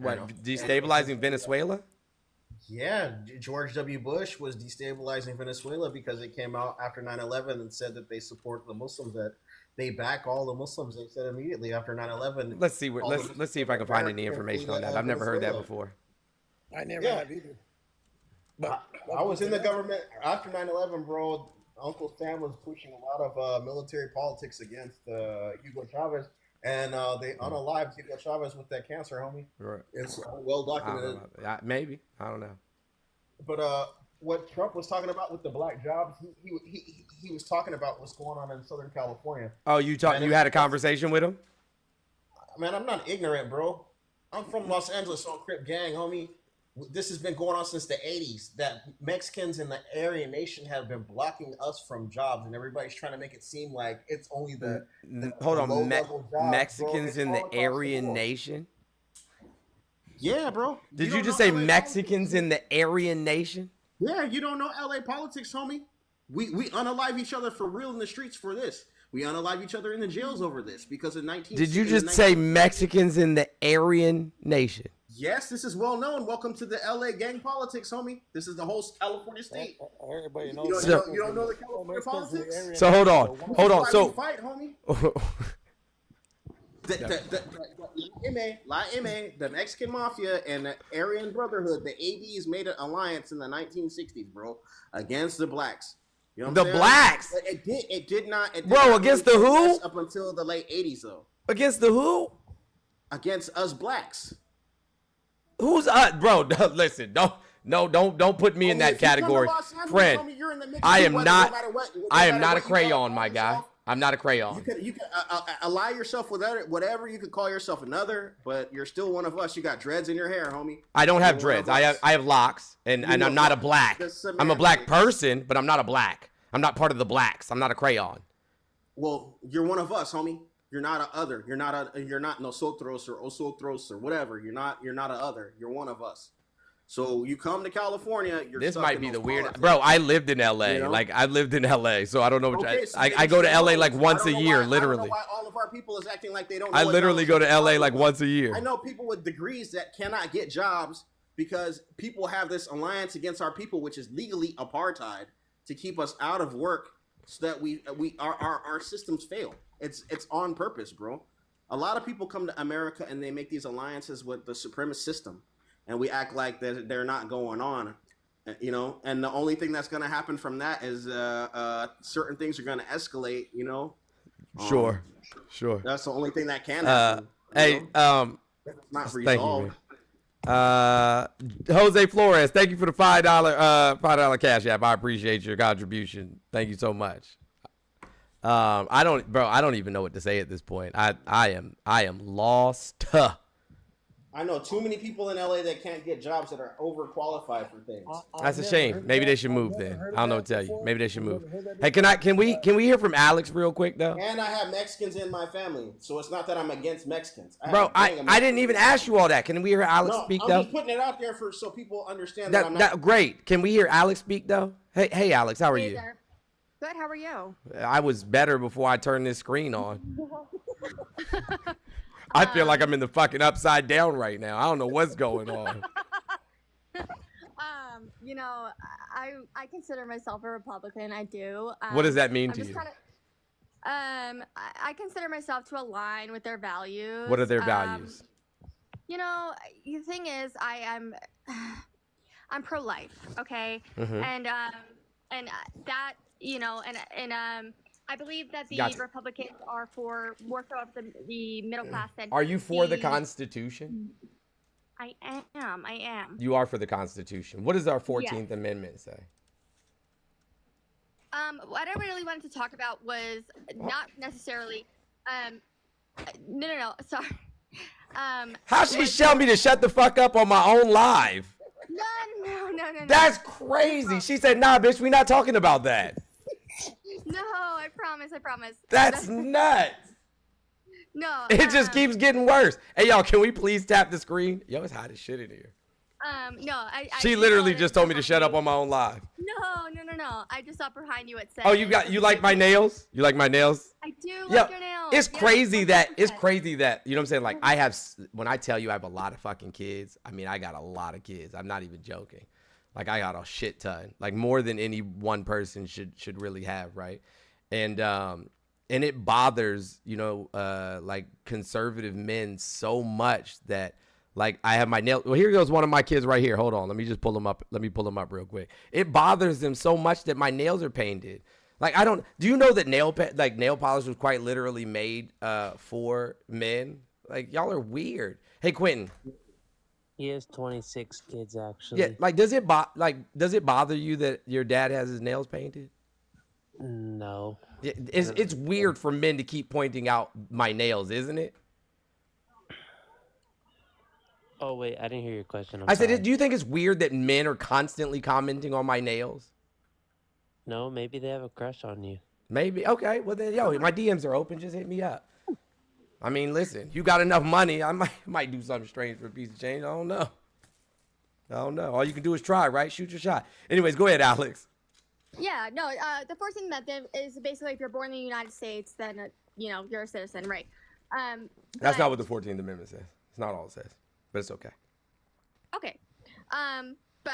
What, destabilizing Venezuela? Yeah, George W. Bush was destabilizing Venezuela because it came out after 9/11 and said that they support the Muslims, that they back all the Muslims. They said immediately after 9/11. Let's see. Let's see if I can find any information on that. I've never heard that Venezuela. before. I never Yeah. have either. But I was in the government after 9/11, bro. Uncle Sam was pushing a lot of military politics against Hugo Chavez, and they unalived Hugo Chavez with that cancer, homie. Right. It's well documented. Maybe. I don't know. But what Trump was talking about with the black jobs, he was talking about what's going on in Southern California. Oh, you had a conversation with him? Man, I'm not ignorant, bro. I'm from Los Angeles on Crip Gang, homie. This has been going on since the 80s, that Mexicans and the Aryan nation have been blocking us from jobs, and everybody's trying to make it seem like it's only the hold on, low-level jobs, Mexicans bro. in the Aryan nation? Yeah, bro. Did you just say Mexicans in the Aryan nation? Yeah, you don't know LA politics, homie. We unalive each other for real in the streets for this. We unalive each other in the jails over this because in 19. Did you just say Mexicans in the Aryan nation? Yes, this is well known. Welcome to the LA gang politics, homie. This is the whole California state. everybody knows. You don't know the California politics? So hold on. So fight, homie. The Mexican Mafia and the Aryan Brotherhood, the ABs made an alliance in the 1960s, bro, against the blacks. You know what I'm saying? Blacks. It did not. Bro, against the who? Up until the late 80s, though. Against the who? Against us blacks. Who's bro? Listen, don't put me in that category, friend. I am not a crayon, my guy. I'm not a crayon. You can ally yourself with whatever. You could call yourself another, but you're still one of us. You got dreads in your hair, homie. I don't have dreads. I have locks, and I'm not a black. I'm a black person, but I'm not a black. I'm not part of the blacks. I'm not a crayon. Well, you're one of us, homie. You're not a other. You're not nosotros or osotros or whatever. You're not a other. You're one of us. So you come to California. This might be the weird, bro. I lived in LA. You know? Like I lived in LA, so I don't know. I go to so LA like once a year, literally. I don't know why all of our people is acting like they don't know I what literally go to LA like once a year. I know people with degrees that cannot get jobs because people have this alliance against our people, which is legally apartheid, to keep us out of work, so that our systems fail. It's on purpose, bro. A lot of people come to America and they make these alliances with the supremacist system, and we act like they're not going on, you know. And the only thing that's going to happen from that is certain things are going to escalate, you know. Sure. That's the only thing that can happen. Not resolved. Jose Flores, thank you for the $5 cash app. I appreciate your contribution. Thank you so much. I don't even know what to say at this point. I am lost. I know too many people in LA that can't get jobs that are overqualified for things. That's a shame. Maybe they should move then. I don't know what to tell you. Maybe they should move. Hey, can we hear from Alex real quick though? And I have Mexicans in my family, so it's not that I'm against Mexicans. Bro, I didn't even ask you all that. Can we hear Alex speak though? I'm just putting it out there so people understand that I'm not. Great. Can we hear Alex speak though? Hey Alex, how are you? There. Good. How are you? I was better before I turned this screen on. I feel like I'm in the fucking upside down right now. I don't know what's going on. You know, I consider myself a Republican. I do. What does that mean to you? I consider myself to align with their values. What are their values? You know, the thing is, I'm pro-life. Okay, Mm-hmm. and that, you know, and I believe that the Republicans are for more so of the middle class. Are you for the Constitution? I am. You are for the Constitution. What does our 14th Amendment say? What I really wanted to talk about was not necessarily. No. Sorry. How she tell me to shut the fuck up on my own live? No. That's crazy. She said, "Nah, bitch, we not talking about that." No, I promise. That's nuts. No. It just keeps getting worse. Hey, y'all, can we please tap the screen? Yo, it's hot as shit in here. No, I She do literally know just that told me to shut up on my own live. No. I just saw behind you it said. Oh, you like my nails? You like my nails? I do Yeah, like your nails. it's Yeah, crazy that 100%. you know what I'm saying? Like when I tell you I have a lot of fucking kids, I mean I got a lot of kids. I'm not even joking. Like I got a shit ton, like more than any one person should really have, right? And it bothers, you know, like conservative men so much that like I have my nail. Well, here goes one of my kids right here. Hold on, let me just pull him up. Let me pull him up real quick. It bothers them so much that my nails are painted. Like I don't. Do you know that nail polish was quite literally made for men? Like y'all are weird. Hey Quentin. He has 26 kids actually. Yeah, like does it bother you that your dad has his nails painted? No. Yeah, it's weird for men to keep pointing out my nails, isn't it? Oh wait, I didn't hear your question. I said, do you think it's weird that men are constantly commenting on my nails? No, maybe they have a crush on you. Maybe. Okay. Well then, yo, my DMs are open. Just hit me up. I mean, listen, you got enough money. I might do something strange for a piece of change. I don't know. All you can do is try, right? Shoot your shot. Anyways, go ahead, Alex. Yeah, no. The first thing that is basically if you're born in the United States, then you know you're a citizen, right? That's not what the 14th Amendment says. It's not all it says, but it's okay. Okay. But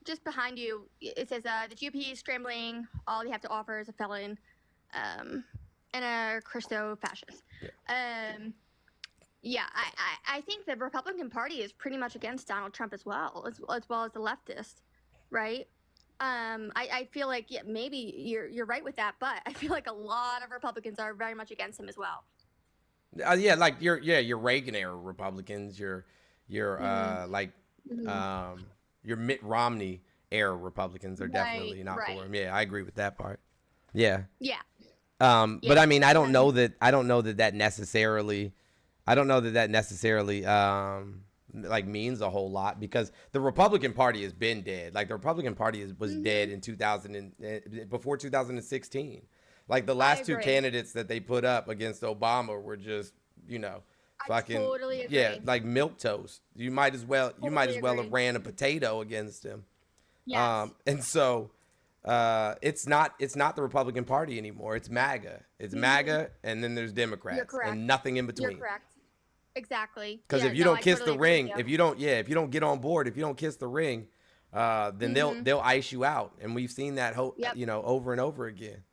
just behind you, it says the GOP is scrambling. All they have to offer is a felon, and a Christo-fascist. Yeah. I think the Republican Party is pretty much against Donald Trump as well as the leftist, right? I feel like maybe you're right with that, but I feel like a lot of Republicans are very much against him as well. Yeah, like your Reagan era Republicans, your Mitt Romney era Republicans are definitely not for him. Yeah, I agree with that part. Yeah. Yeah. But I mean, I don't know that necessarily like means a whole lot because the Republican Party has been dead. Like the Republican Party was dead in before 2016. Like the last two candidates that they put up against Obama were just, you know, fucking totally agree. Yeah, like milquetoast. You might as well have ran a potato against him. Yes. And so it's not the Republican Party anymore. It's MAGA. It's MAGA, and then there's Democrats, and nothing in between. You're correct. Exactly. Because if you don't kiss the ring, if you don't get on board, if you don't kiss the ring, then they'll ice you out, and we've seen that over and over again.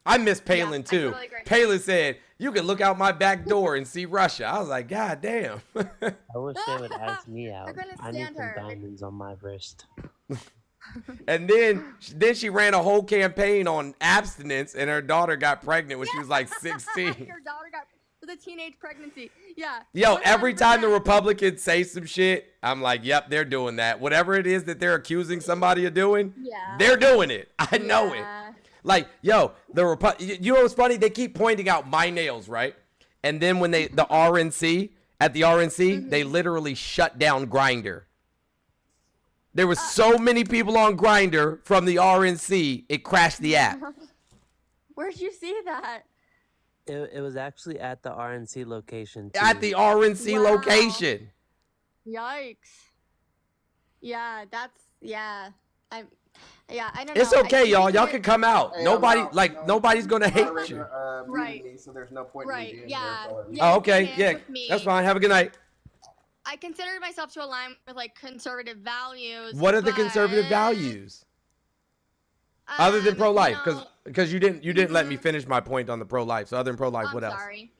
I miss Palin too. Totally agree. Palin said, "You can look out my back door and see Russia." I was like, "God damn." I wish they would ice me out. I need some her. diamonds on my wrist. And then she ran a whole campaign on abstinence, and her daughter got pregnant when she was like 16. Your daughter got the teenage pregnancy. Yeah. Yo, every time the Republicans say some shit, I'm like, yep, they're doing that. Whatever it is that they're accusing somebody of doing, they're doing it. I know it. Like, yo, you know what's funny? They keep pointing out my nails, right? And then when the RNC, they literally shut down Grindr. There was so many people on Grindr from the RNC, it crashed the app. Where'd you see that? It was actually at the RNC location too. At the RNC location. Yikes. Yeah, I don't know. It's okay, y'all. Y'all can come out. Hey, Nobody's gonna hate you. Right. Me, so there's no point Right. in me being Yeah. here. Oh, okay. Yeah, that's fine. Have a good night. I consider myself to align with like conservative values. What are the conservative values? Other than pro-life, because you didn't let me finish my point on the pro-life. So other than pro-life, what else? Sorry.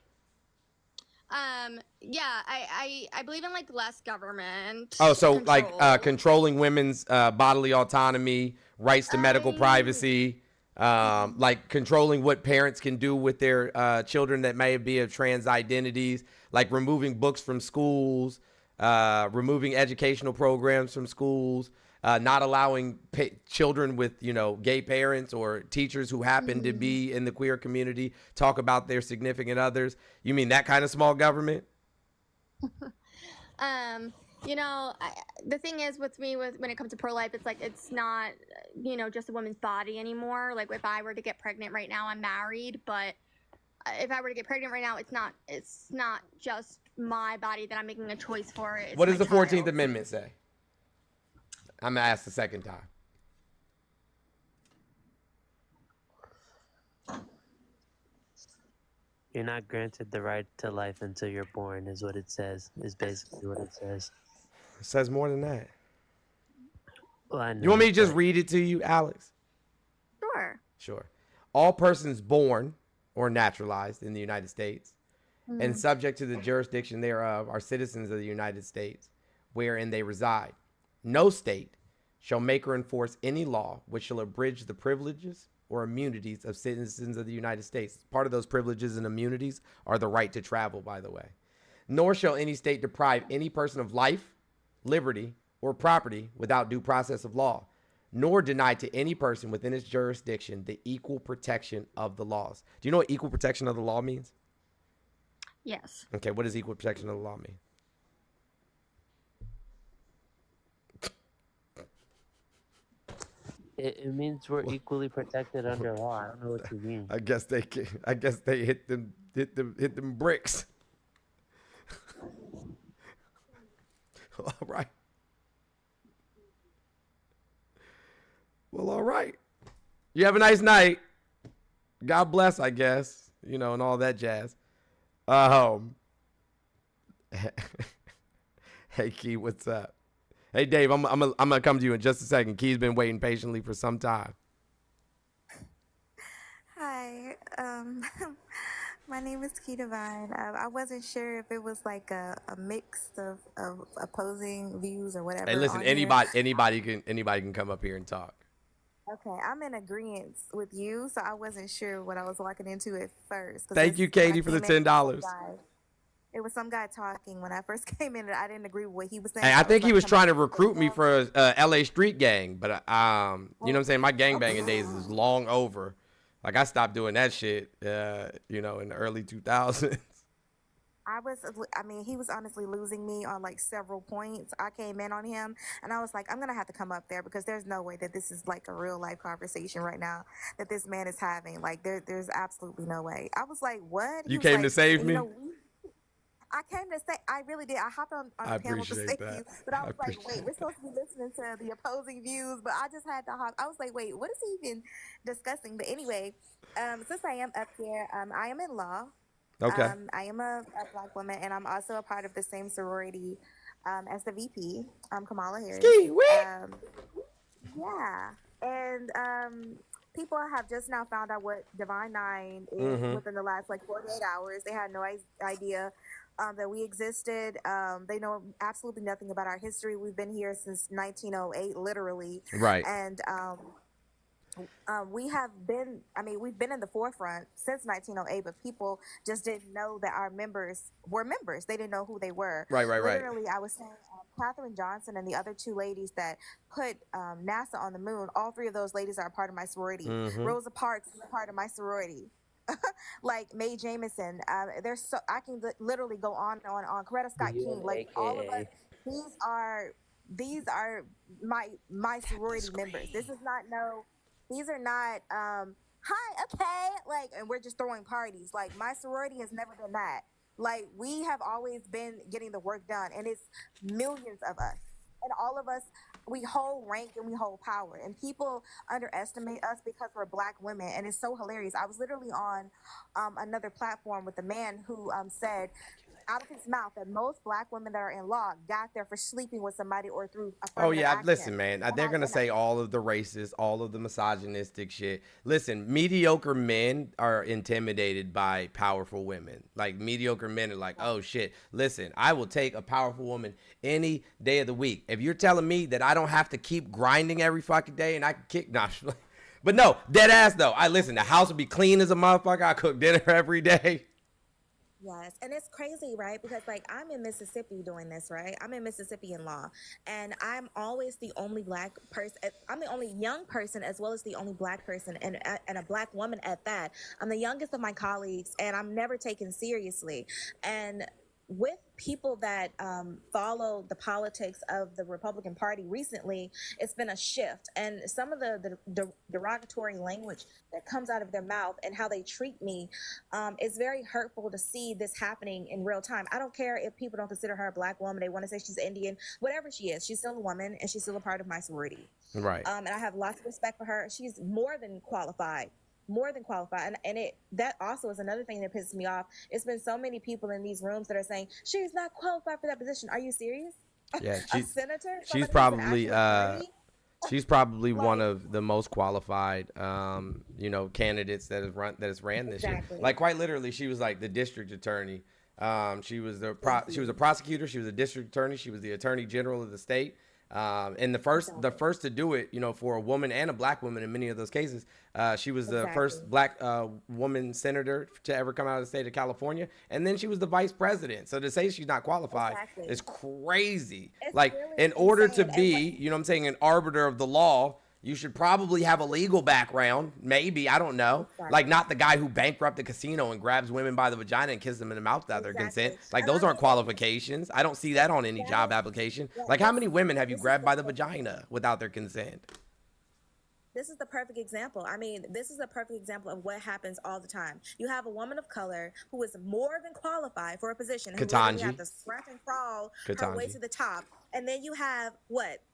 Yeah, I believe in like less government. Oh, so like controlling women's bodily autonomy, rights to medical privacy, like controlling what parents can do with their children that may be of trans identities, like removing books from schools, removing educational programs from schools, not allowing children with, gay parents or teachers who happen to be in the queer community talk about their significant others. You mean that kind of small government? The thing is with me when it comes to pro-life, it's like it's not just a woman's body anymore. Like if I were to get pregnant right now, I'm married, but if I were to get pregnant right now, it's not just my body that I'm making a choice for. It's what does the 14th child. Amendment say? I'm gonna ask the second time. You're not granted the right to life until you're born, is what it says. Is basically what it says. It says more than that. Well, I know, You want me to just but read it to you, Alex? Sure. Sure. All persons born or naturalized in the United States and subject to the jurisdiction thereof are citizens of the United States, wherein they reside. No state shall make or enforce any law which shall abridge the privileges or immunities of citizens of the United States. Part of those privileges and immunities are the right to travel, by the way. Nor shall any state deprive any person of life, liberty, or property without due process of law, nor deny to any person within its jurisdiction the equal protection of the laws. Do you know what equal protection of the law means? Yes. Okay, what does equal protection of the law mean? it means we're equally protected under law. I don't know what you mean. I guess they hit them bricks. All right. Well, all right. You have a nice night. God bless, I guess, and all that jazz. Hey, Key, what's up? Hey, Dave, I'm gonna come to you in just a second. Key's been waiting patiently for some time. Hi, my name is Key Divine. I wasn't sure if it was like a mix of opposing views or whatever. Hey, listen, on here. anybody can come up here and talk. Okay, I'm in agreement with you, so I wasn't sure what I was walking into at first. Thank you, Katie, for the $10. It was some guy talking when I first came in, and I didn't agree with what he was saying. Hey, I think he was trying to coming recruit me for a LA street gang, but you know what I'm saying? My gangbanging days is long over. Like, I stopped doing that shit, in the early 2000s. he was honestly losing me on like several points. I came in on him and I was like, I'm going to have to come up there because there's no way that this is like a real life conversation right now that this man is having. Like there's absolutely no way. I was like, what? You came to save me? I came to say, I really did. I hopped on the panel to save you, but I was like, wait, we're supposed to be listening to the opposing views, but I just had to hop. I was like, wait, what is he even discussing? But anyway, since I am up here, I am in law. Okay. I am a Black woman, and I'm also a part of the same sorority as the VP, Kamala Harris. Yeah, and people have just now found out what Divine Nine is within the last 48 hours. They had no idea that we existed. They know absolutely nothing about our history. We've been here since 1908, literally. Right. And we've been in the forefront since 1908, but people just didn't know that our members were members. They didn't know who they were. Right. Literally, I was saying Katherine Johnson and the other two ladies that put NASA on the moon, all three of those ladies are a part of my sorority. Rosa Parks is a part of my sorority. Like Mae Jameson, I can literally go on. Coretta Scott King, like all of us. These are my sorority members. These are not hi, okay, and we're just throwing parties. Like my sorority has never been that. Like we have always been getting the work done, and it's millions of us, and all of us. We hold rank and we hold power, and people underestimate us because we're Black women, and it's so hilarious. I was literally on another platform with a man who said out of his mouth that most Black women that are in law got there for sleeping with somebody or through affirmative action. Listen, man, they're gonna say all of the racist, all of the misogynistic shit. Listen, mediocre men are intimidated by powerful women. Like mediocre men are like, oh shit, listen, I will take a powerful woman any day of the week. If you're telling me that I don't have to keep grinding every fucking day and I can kick, but no, dead ass though. The house will be clean as a motherfucker. I cook dinner every day. Yes, and it's crazy, right? Because I'm in Mississippi doing this, right? I'm in Mississippi in law, and I'm always the only Black person. I'm the only young person as well as the only Black person, and a Black woman at that. I'm the youngest of my colleagues, and I'm never taken seriously. And with people that follow the politics of the Republican Party recently, it's been a shift, and some of the derogatory language that comes out of their mouth and how they treat me is very hurtful to see this happening in real time. I don't care if people don't consider her a black woman; they want to say she's Indian, whatever she is. She's still a woman, and she's still a part of my sorority. Right. And I have lots of respect for her. She's more than qualified. And that also is another thing that pisses me off. It's been so many people in these rooms that are saying she's not qualified for that position. Are you serious? Yeah, A senator? she's Somebody probably who's an actual attorney? she's probably one of the most qualified candidates that has ran this year. Exactly. Like, quite literally, she was like the district attorney. She was a prosecutor, she was a district attorney, she was the attorney general of the state. And the first to do it, for a woman and a black woman in many of those cases. She was the first black woman senator to ever come out of the state of California, and then she was the vice president. So to say she's not qualified is crazy. It's like, really in order insane. to be, an arbiter of the law, you should probably have a legal background. Maybe, I don't know. Exactly. Like, not the guy who bankrupted the casino and grabs women by the vagina and kisses them in the mouth without their consent. Like, those aren't qualifications. I don't see that on any job application. Like, how many women have you grabbed by the vagina without their consent? This is the perfect example. I mean, this is a perfect example of what happens all the time. You have a woman of color who is more than qualified for a position, who literally have to scratch and crawl her way to the top. And then you have,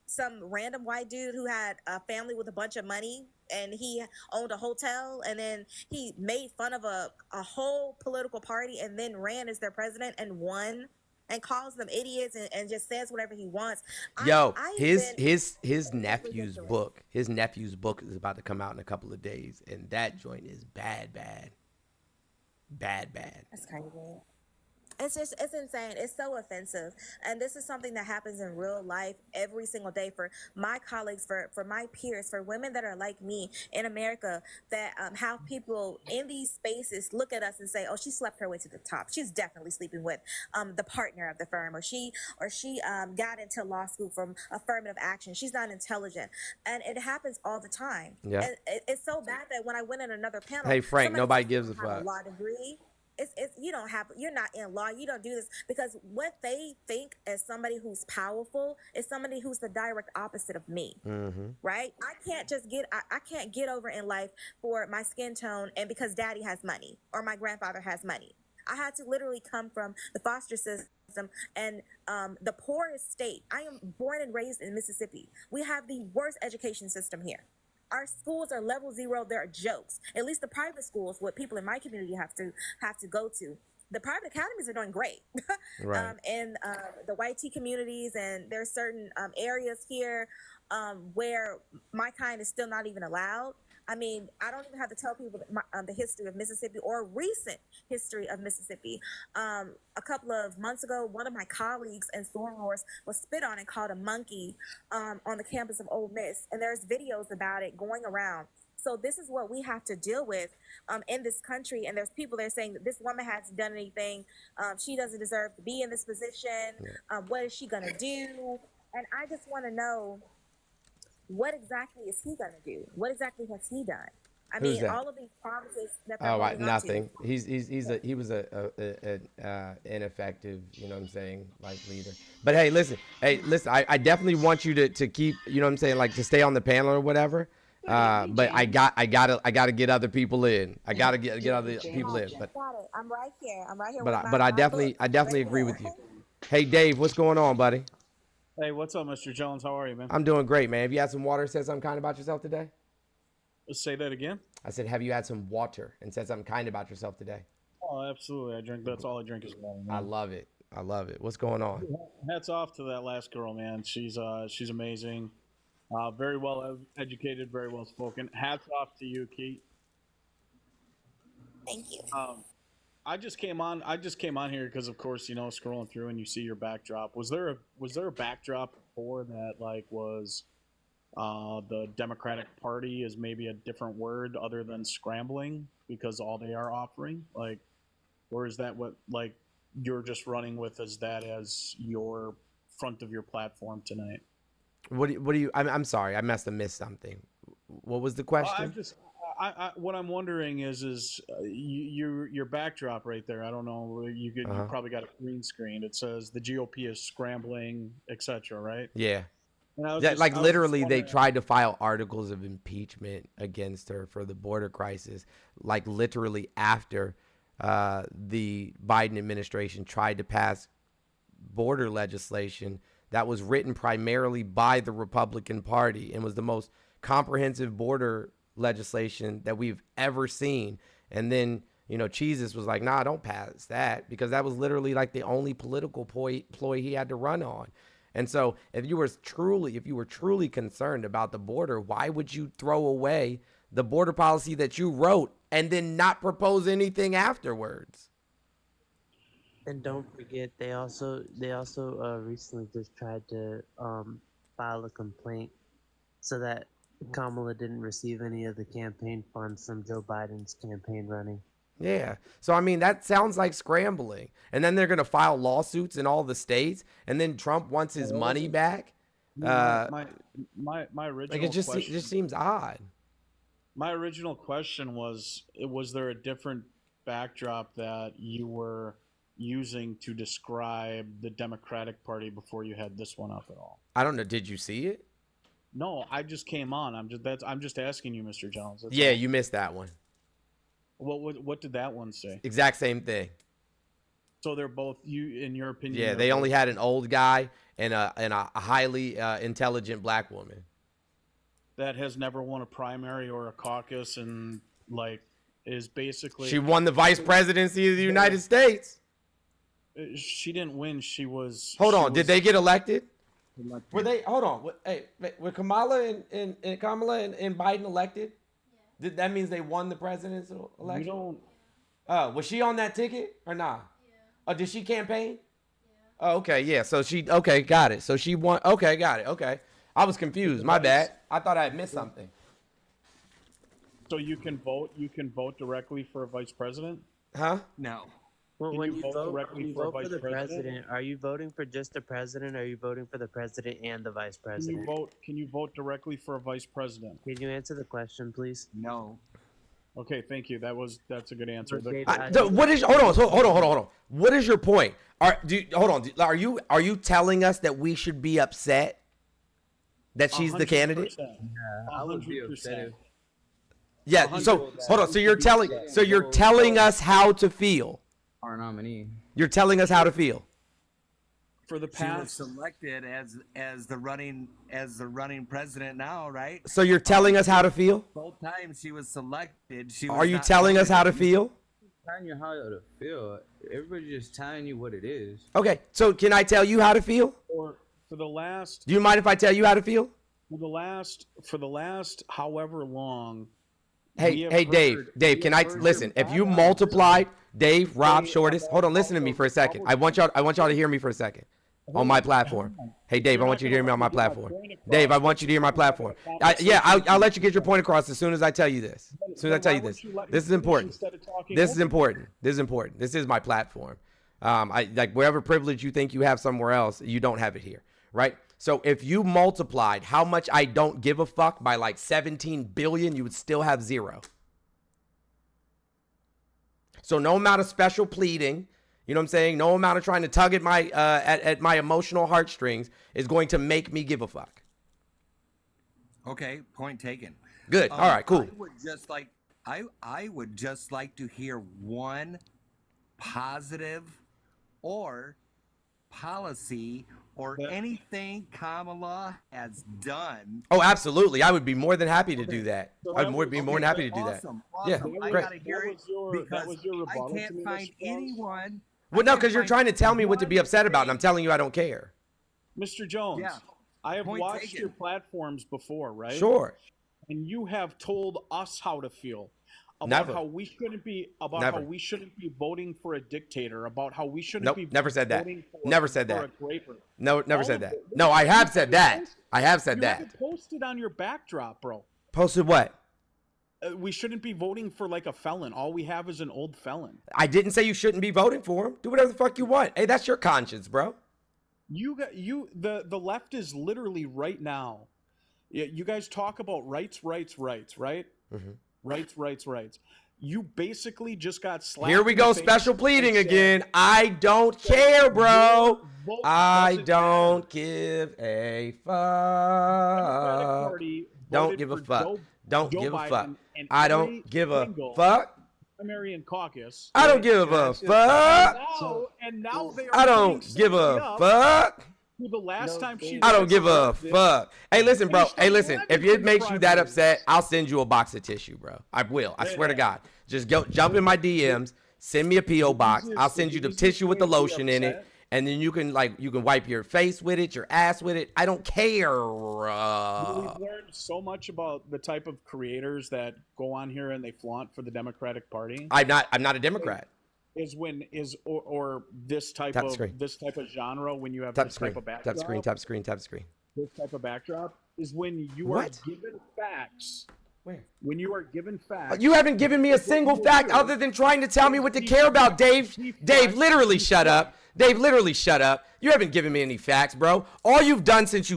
some random white dude who had a family with a bunch of money, and he owned a hotel, and then he made fun of a whole political party and then ran as their president and won, and calls them idiots and just says whatever he wants. His nephew's book is about to come out in a couple of days, and that joint is bad. That's crazy. It's insane. It's so offensive. And this is something that happens in real life every single day for my colleagues, for my peers, for women that are like me in America, that how people in these spaces look at us and say, oh, she slept her way to the top. She's definitely sleeping with the partner of the firm, or she got into law school from affirmative action. She's not intelligent. And it happens all the time. Yeah. And it's so bad that when I went in another panel, hey, Frank, nobody gives a fuck. A law degree. You're not in law. You don't do this, because what they think as somebody who's powerful is somebody who's the direct opposite of me. Mm-hmm. Right? I can't get over in life for my skin tone and because daddy has money or my grandfather has money. I had to literally come from the foster system and the poorest state. I am born and raised in Mississippi. We have the worst education system here. Our schools are level 0. There are jokes. At least the private schools, what people in my community have to go to. The private academies are doing great. Right. In the white tea communities, and there are certain areas here where my kind is still not even allowed. I mean, I don't even have to tell people the history of Mississippi or recent history of Mississippi. A couple of months ago, one of my colleagues and sorors was spit on and called a monkey on the campus of Ole Miss. And there's videos about it going around. So this is what we have to deal with in this country. And there's people that are saying that this woman hasn't done anything. She doesn't deserve to be in this position. What is she going to do? And I just want to know, what exactly is he going to do? What exactly has he done? I Who's mean, that? all of these promises that they're holding on to. Nothing. He was an ineffective, like, leader. But hey, listen. I definitely want you to keep, like, to stay on the panel or whatever. But I gotta get other people in. I gotta get other people in. But Got it. I'm right here. but I definitely agree with you. Hey, Dave, what's going on, buddy? Hey, what's up, Mr. Jones? How are you, man? I'm doing great, man. Have you had some water and said something kind about yourself today? Say that again? I said, have you had some water and said something kind about yourself today? Oh, absolutely. That's all I drink is water, man. I love it. What's going on? Hats off to that last girl, man. She's amazing. Very well educated, very well spoken. Hats off to you, Keith. Thank you. I just came on here because, of course, scrolling through and you see your backdrop. Was there a backdrop before that, like, was the Democratic Party is maybe a different word other than scrambling because all they are offering, like, or is that what, like, you're just running with as your front of your platform tonight? What do you? I'm sorry, I must have missed something. What was the question? what I'm wondering is your backdrop right there. I don't know. You probably got a green screen. It says the GOP is scrambling, etc. Right? Yeah. And I was That, just, like I was just literally, they wondering- tried to file articles of impeachment against her for the border crisis. Like literally after the Biden administration tried to pass border legislation that was written primarily by the Republican Party and was the most comprehensive border legislation that we've ever seen. And then, you know, Jesus was like, nah, don't pass that, because that was literally like the only political ploy he had to run on. And so if you were truly concerned about the border, why would you throw away the border policy that you wrote and then not propose anything afterwards? And don't forget, they also recently just tried to file a complaint so that Kamala didn't receive any of the campaign funds from Joe Biden's campaign running. Yeah. So, I mean, that sounds like scrambling. And then they're going to file lawsuits in all the states. And then Trump wants his money back. my original Like, it just question, seems odd. my original question was there a different backdrop that you were using to describe the Democratic Party before you had this one up at all? I don't know. Did you see it? No, I just came on. I'm just asking you, Mr. Jones. That's Yeah, all. you missed that one. What did that one say? Exact same thing. So they're both, you in your opinion? Yeah, they're they both- only had an old guy and a highly intelligent black woman. that has never won a primary or a caucus and like is basically She won the vice presidency of the United States. she didn't win. She was. Hold she on, did was they get elected? elected. Were they? Hold on. Were Kamala and Biden elected? Did that means they won the presidential You election? don't. Was she on that ticket or not? Oh, did she campaign? Oh, okay, yeah. So okay, got it. So she won. Okay, got it. Okay, I was confused. My bad. I thought I had missed something. So you can vote. You can vote directly for a vice president. Huh? No. Well, Can when you you vote vote, directly when you for a vote for vice the president? president, are you voting for just the president, or are you voting for the president and the vice Can president? you vote? Can you vote directly for a vice president? Can you answer the question, please? No. Okay, thank you. That's a good answer. Okay, What is? Hold on. What is your point? Are you telling us that we should be upset that she's the candidate? 100%. Yeah. So hold on. So you're telling us how to feel. Our nominee. You're telling us how to feel. For the She was past, selected as the running president now, right? So you're telling us how to feel. Both times she was selected. She was Are you not telling us how to feel? Telling you how to feel. Everybody's just telling you what it is. Okay. So can I tell you how to feel? or for the last, Do you mind if I tell you how to feel? for the last, however long. we Hey, have Dave. heard- Dave, we can have I heard listen? your If you background. multiplied Dave, Rob, Dave, Shortest, hold on, listen to me for a second. I want y'all to hear me for a second on my platform. Hey, Dave, I want you to hear me on my platform. Dave, I want you to hear my platform. I'll let you get your point across as soon as I tell you this. As soon as I tell you this. This is important. This is important. This is important. This is my platform. I like wherever privilege you think you have somewhere else, you don't have it here, right? So if you multiplied how much I don't give a fuck by like 17 billion, you would still have zero. So no amount of special pleading, you know what I'm saying? No amount of trying to tug at my at my emotional heartstrings is going to make me give a fuck. Okay, point taken. Good. All right, cool. I would just like to hear one positive or policy or anything Kamala has done. Oh, absolutely. I would be more than happy to do that. So I that would be was- more than happy to do that. Awesome. Yeah, I great. gotta hear That it was your- that because was your rebuttal I to can't me, find Mr. Jones? anyone. Well, no, because you're trying to tell me what to be upset about, and I'm telling you I don't care. Mr. Jones, Yeah. I have Point watched taken. your platforms before, right? Sure. And you have told us how to feel about Never. how we shouldn't be Never. voting for a dictator, about how we shouldn't Nope, be never said that. voting for, Never said for that. a graper. No, never All said of that. it. No, I have said that. I have said You that. have it posted on your backdrop, bro. Posted what? We shouldn't be voting for like a felon. All we have is an old felon. I didn't say you shouldn't be voting for him. Do whatever the fuck you want. Hey, that's your conscience, bro. The left is literally right now. You guys talk about rights, right? Mm-hmm. rights, rights, rights. You basically just got slapped. Here we in the go, face special and pleading said, again. I don't care, bro. "Your vote I doesn't don't matter." give a The Democratic fuck. Party Don't voted give a for fuck. Don't Joe give a Biden fuck. in I every don't give a single fuck. primary and caucus. I don't give Can I a ask you- fuck. And now they are I don't putting give somebody a up fuck. who the last No, time she Dave. I don't was give a elected- fuck. Hey, listen, bro. Finished Hey, listen. 11th If in it the makes you that primaries. upset, I'll send you a box of tissue, bro. I will. I swear to God. Just go jump in my DMs. Send me a PO box. I'll send you the tissue with the lotion in it, and then you can wipe your face with it, your ass with it. I don't care. We've learned so much about the type of creators that go on here and they flaunt for the Democratic Party. I'm not a Democrat. Or this type Tap of screen. this type of genre when you have Tap this screen. type of backdrop. Tap screen. Tap screen. Tap screen. This type of backdrop is when you What? are given facts. Where? When you are given facts. You haven't given me a single fact other than trying to tell me what to care about, Dave. Dave, literally shut up. Dave, literally shut up. You haven't given me any facts, bro. All you've done since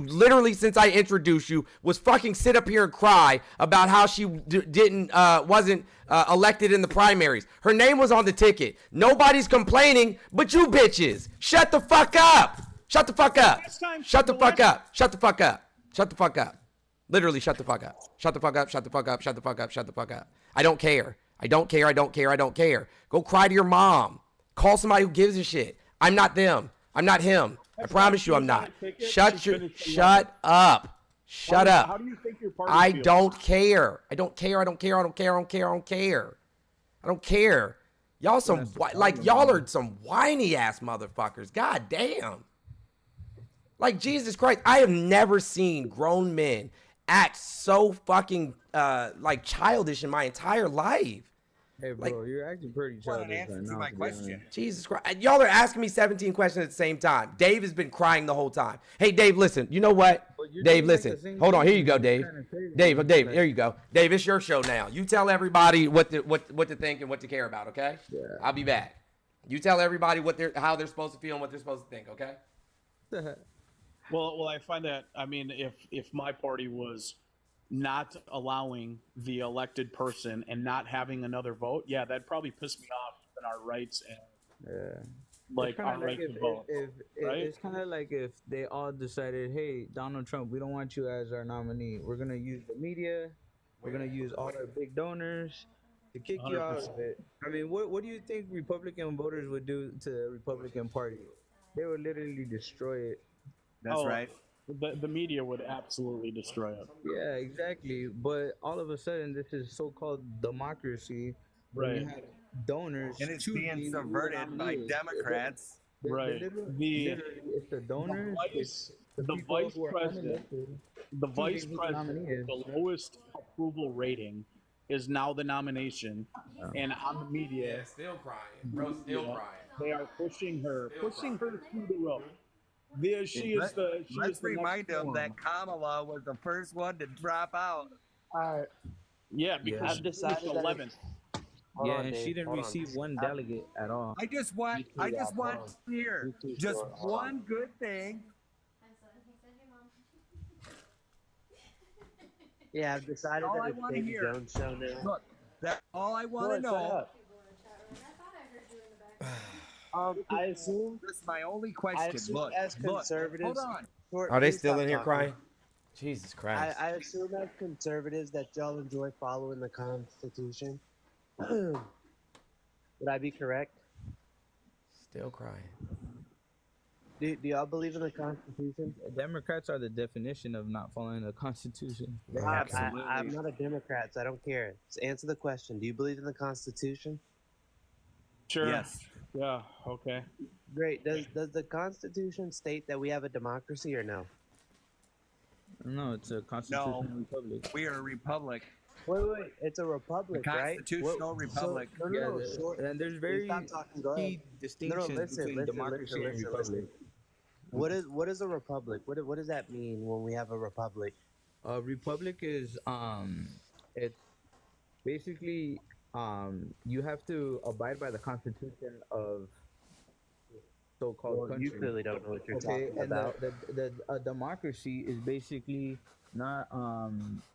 I introduced you was fucking sit up here and cry about how she wasn't elected in the primaries. Her name was on the ticket. Nobody's complaining but you bitches. Shut the fuck up. Shut the fuck up. Shut the fuck up. Shut the fuck up. Shut the fuck up. Literally shut the fuck up. Shut the fuck up. Shut the fuck up. Shut the fuck up. Shut the fuck up. I don't care. I don't care. I don't care. I don't care. Go cry to your mom. Call somebody who gives a shit. I'm not them. I'm not him. I promise you I'm not. Shut up. Shut up. How do you think your party I feels? don't care. I don't care. I don't care. I don't care. I don't care. I don't care. I don't care. Y'all y'all are some whiny ass motherfuckers. God damn. Like Jesus Christ, I have never seen grown men act so fucking childish in my entire life. Hey, bro, you're acting pretty What an childish answer right to now. my to be question. honest. Jesus Christ. Y'all are asking me 17 questions at the same time. Dave has been crying the whole time. Hey, Dave, listen. You know what? But you're Dave, doing, like, the listen. same Hold on. thing Here you go, you're Dave. trying to say. Dave, here you go. Dave, it's your show now. You tell everybody what to think and what to care about, okay? Yeah. I'll be back. You tell everybody how they're supposed to feel and what they're supposed to think, okay? Well, I find that, I mean, if my party was not allowing the elected person and not having another vote, yeah, that'd probably piss me off in our rights and Yeah. like It's kinda our right to if, vote. Right? It's kind of like if they all decided, hey, Donald Trump, we don't want you as our nominee. We're gonna use the media. We're gonna use all our big donors to kick you out of it. I mean, what do you think Republican voters would do to the Republican Party? They would literally destroy it. That's right. The media would absolutely destroy it. Yeah, exactly. But all of a sudden, this is so-called democracy. Where you Right. have donors And it's choosing being who the subverted by nominee is. Democrats. Right. Literally, it's the donors. The people vice who are president, unelected. the vice who the nominee president, is. the lowest approval rating is now the nomination, and on the media, still crying. Bro, still Yeah. crying. they are pushing her through the roof. She is Let's the remind next them one. that Kamala was the first one to drop out. Yeah, because I've she decided was that 11th. Hold Yeah, on, and Dave, she didn't hold on. receive one delegate at all. I just want to hear You too, just Stuart. Hold on. one good thing. Yeah, I've decided All that I it's wanna Davy hear. Jones' show now. Look, that's all I want to Stuart, shut know. up. I assume This is my only I question. assume Look, as hold conservatives. on. Stuart, Are they please still stop in here talking. crying? Jesus Christ. I assume as conservatives that y'all enjoy following the Constitution. Would I be correct? Still crying. Do y'all believe in the Constitution? Democrats are the definition of not following the Constitution. I'm not a Democrat, so I don't care. Just answer the question. Do you believe in the Constitution? Sure. Yes. Yeah. Okay. Great. Does the Constitution state that we have a democracy or no? No, it's a constitutional republic. We are a republic. Wait. It's a republic, A right? constitutional republic. So, no, Yeah, short- and there's very Stop talking. Go key ahead. distinctions between democracy and republic. What is a republic? What does that mean when we have a republic? A republic is it's basically you have to abide by the constitution of so-called Well, country. you clearly don't know what you're Okay, talking and about. a democracy is basically not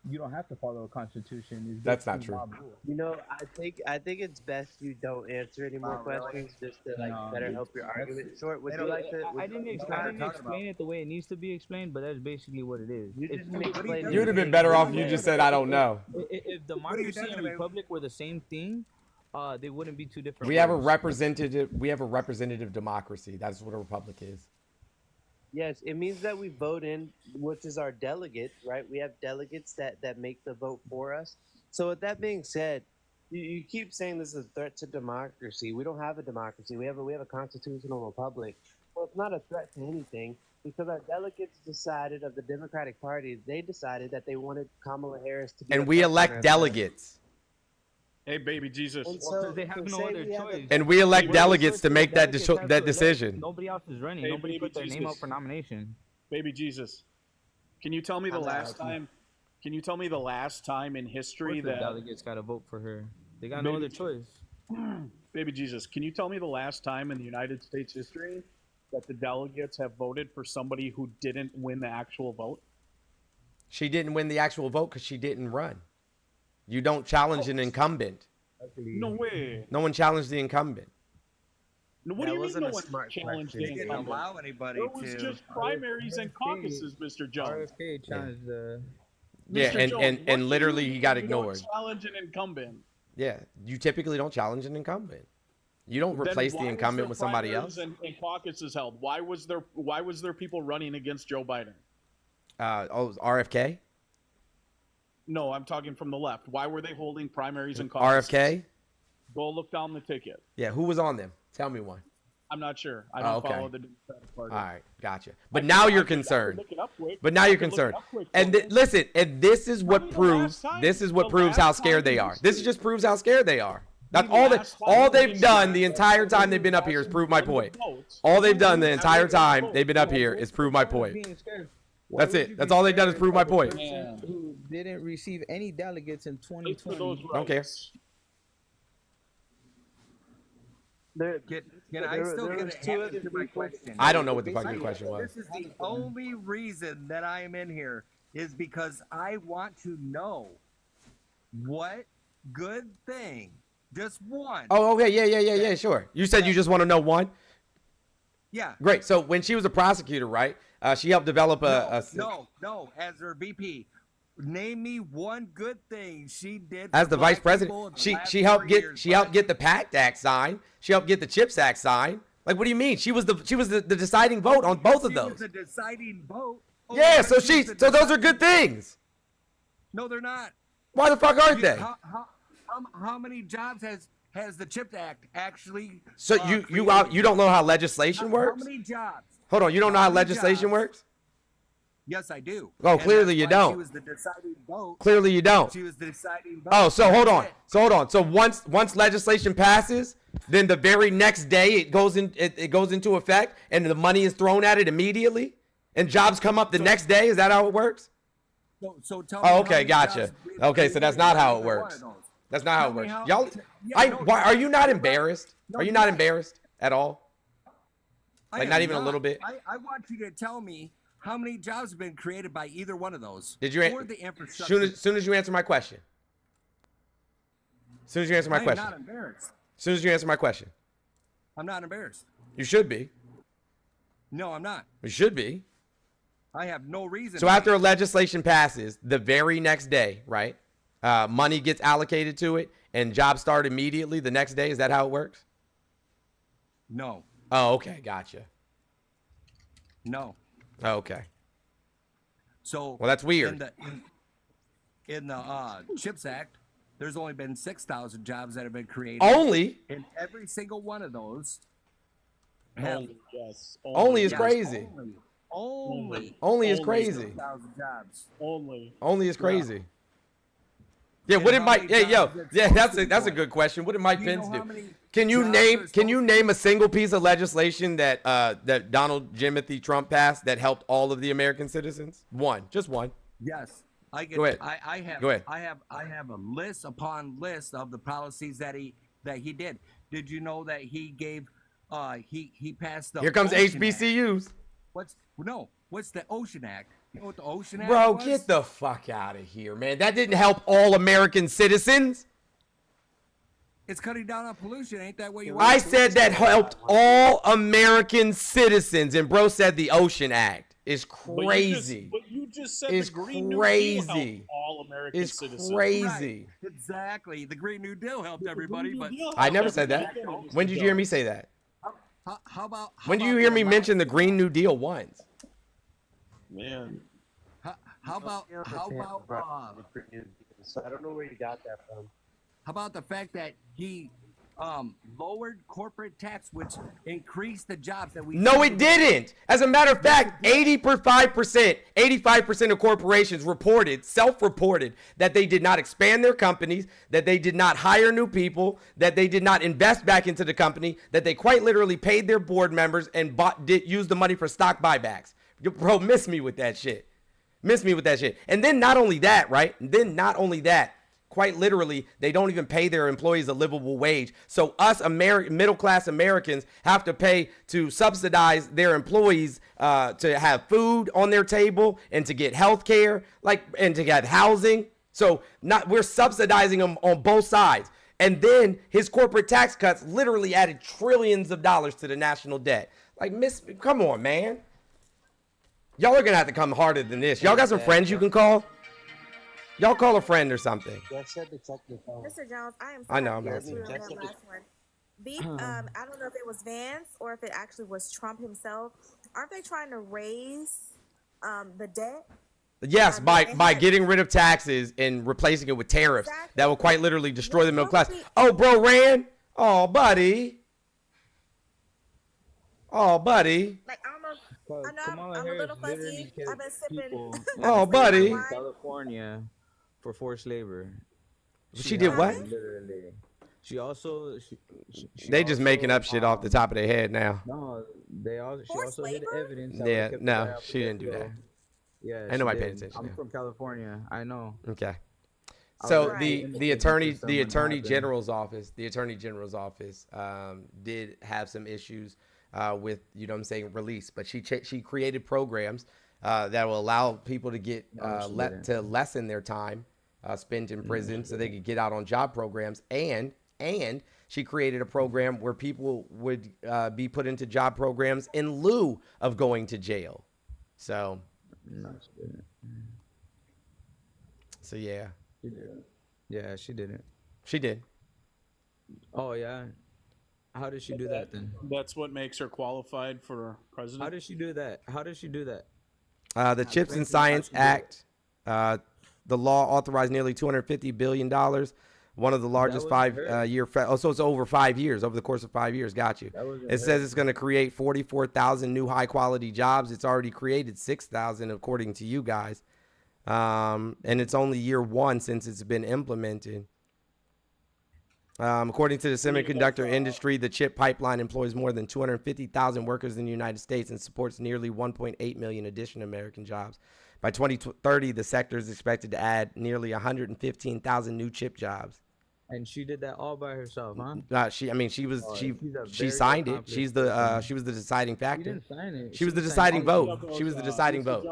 you don't have to follow a constitution. It's That's not basically true. mob rule. You know, I think it's best you don't answer any more questions just to like No, better help your that's- argument short. Would They you don't- like to? I didn't explain it the way it needs to be explained, but that's basically what it is. You If- didn't explain. You'd have been better off if you just said, I don't know. If democracy talking and about? republic were the same thing, they wouldn't be two different. We have a words. representative democracy. That's what a republic is. Yes, it means that we vote in, which is our delegates, right? We have delegates that make the vote for us. So with that being said, you keep saying this is a threat to democracy. We don't have a democracy. We have a constitutional republic. Well, it's not a threat to anything because our delegates decided of the Democratic Party. They decided that they wanted Kamala Harris to be. And the we front runner elect of delegates. Hey, baby Jesus. And Well, so 'cause they have to no say other we have a- choice. And we elect Hey, delegates to make that Delegates have to that elect. decision. Nobody else is running. Hey, Nobody baby put their name Jesus. up for nomination. Baby Jesus. Can you tell me the I'm not last asking. time? Can you tell me the last time in Of history course the that delegates got to vote for her. They got no Maybe- other choice. Baby Jesus, can you tell me the last time in the United States history that the delegates have voted for somebody who didn't win the actual vote? She didn't win the actual vote because she didn't run. You don't challenge an incumbent. No way. No one challenged the incumbent. No, what That do you mean wasn't no a one smart challenged question. the They didn't incumbent? allow anybody There was to. just primaries and caucuses, Mr. Jones. RFK challenged the. Yeah, Mr. Jones, what and do literally you he got mean you don't ignored. Challenge an incumbent. Yeah, you typically don't challenge an incumbent. You don't Then replace why the was incumbent there with somebody primaries else. And caucuses held. Why was there people running against Joe Biden? RFK? No, I'm talking from the left. Why were they holding primaries and caucuses? RFK? Go look down the ticket. Yeah, who was on them? Tell me one. I'm not sure. I Oh, don't okay. follow the Democratic Party. All right, gotcha. But now you're concerned. Look it up quick. But now I you're can look it concerned. up quick And for you. listen, and this is Tell what me the proves. last time- This is what the proves last how time scared they in are. history. This just proves how scared they are. That's The all they last time all in they've history done the that entire time they've been up here is prove my point. All they've done the entire time they've been up here is prove my point. Being scared. That's Why would it. you That's be all they've done is scared prove my of a point. person Who didn't receive any delegates in Fight for 2020? those Don't care. rights. Can I still there get was an two answer other to my people- question? I don't know what the fuck your question was. This is the only reason that I am in here is because I want to know what good thing, just one. Oh, okay, yeah, sure. You said you just want to know one. Yeah. Great. So when she was a prosecutor, right? She helped develop No, as her VP. Name me one good thing she did as for the vice black people president. in the She last she helped 4 get years, she bud. helped get the PACT Act signed. She helped get the CHIPS Act signed. Like, what do you mean? She was the deciding vote on both of She those. was the deciding vote. Oh, Yeah. but So she's the those are deciding- good things. No, they're not. Why the fuck aren't they? How many jobs has the CHIPS Act actually? So you don't know how legislation How works? many jobs? Hold on, you don't know how how many legislation jobs? works? Yes, I do. Oh, And clearly that's you why don't. She was the deciding vote. Clearly you don't. She was the deciding vote. Oh, so hold on. That's it. So once legislation passes, then the very next day it goes into effect, and the money is thrown at it immediately, and jobs come up the next day. Is that how it works? So tell me. Oh, how okay, many gotcha. jobs we Okay, so that's not how it either one works. of those. That's not how it Tell me works. how- Y'all, Yeah, no, why are you not you're right. embarrassed? No, Are you you're not right. embarrassed at all? I Like, am not even a little bit? I want you to tell me how many jobs have been created by either one of those. Did you? For the infrastructure. Soon as you answer my question. Soon as you answer my I am question. not embarrassed. Soon as you answer my question. I'm not embarrassed. You should be. No, I'm not. You should be. I have no reason. So to after be. a legislation passes, the very next day, right? Money gets allocated to it, and jobs start immediately the next day. Is that how it works? No. Oh, okay, gotcha. No. Oh, okay. So Well, that's weird. In the CHIPS Act, there's only been 6,000 jobs that have been created. Only And every single one of those have Only, yes. Only is yes, crazy. Only is Only crazy. 6,000 jobs. Only. Only is crazy. Yeah, And what did how Mike? many Yeah, yo, jobs it's yeah, supposed to that's a be? good question. What did Mike Do you Pence know how do? many Can you jobs name? are Can you supposed to- name a single piece of legislation that that Donald Jimothy Trump passed that helped all of the American citizens? One, just one. Yes. I get, Go ahead. I have Go ahead. I have a list upon list of the policies that he did. Did you know that he gave he passed the. Here comes Ocean Act. HBCUs. What's the Ocean Act? You know what the Ocean Act Bro, was? get the fuck out of here, man. That didn't help all American citizens. It's cutting down on pollution. Ain't that what you? I said that helped all American citizens, and bro said the Ocean Act is crazy. But you just said It's the Green New Deal crazy. helped all American It's citizens. crazy. Right. Exactly. The Green New Deal helped everybody, but I never said that. When did you hear me say that? how about? When did you hear me mention the Green New Deal once? Man. How about So I don't know where you got that from. how about the fact that he lowered corporate tax, which increased the jobs that we. No, it didn't. As a matter of fact, 85% of corporations self-reported that they did not expand their companies, that they did not hire new people, that they did not invest back into the company, that they quite literally paid their board members and used the money for stock buybacks. Bro, miss me with that shit. And then not only that, right? Quite literally, they don't even pay their employees a livable wage. So us middle-class Americans have to pay to subsidize their employees to have food on their table and to get health care, and to have housing. So we're subsidizing them on both sides. And then his corporate tax cuts literally added trillions of dollars to the national debt. Come on, man. Y'all are going to have to come harder than this. Y'all got some friends you can call? Y'all call a friend or something. Mr. Jones, I am. I know, I'm yes, happy. we were on that last one. I don't know if it was Vance or if it actually was Trump himself. Aren't they trying to raise the debt? Yes, by getting rid of taxes and replacing it with tariffs that will quite literally destroy the middle class. Oh, bro, Rand. Oh, buddy. Like, I know I'm a little fuzzy. I've been sipping. Oh, buddy. In California for forced labor. She did what? Literally. She also. They just making up shit off the top of their head now. No, she also hid evidence. Yeah, no, she didn't do that. Yeah, ain't nobody paying attention. I'm from California. I know. Okay. So Right. the attorney general's office did have some issues with, release, but she created programs that will allow people to get to lessen their time spent in prison so they could get out on job programs, and she created a program where people would be put into job programs in lieu of going to jail. So yeah. She did. Yeah, she didn't. She did. Oh yeah. How did she do that then? That's what makes her qualified for president. How did she do that? The Chips and Science Act, the law authorized nearly $250 billion. One of the largest five-year. So it's over 5 years, over the course of 5 years. Got you. It says it's going to create 44,000 new high-quality jobs. It's already created 6,000, according to you guys. And it's only year one since it's been implemented. According to the semiconductor industry, the chip pipeline employs more than 250,000 workers in the United States and supports nearly 1.8 million additional American jobs. By 2030, the sector is expected to add nearly 115,000 new chip jobs. And she did that all by herself, huh? She signed it. She was the deciding factor. She didn't sign it. She was the deciding vote. She was the deciding vote.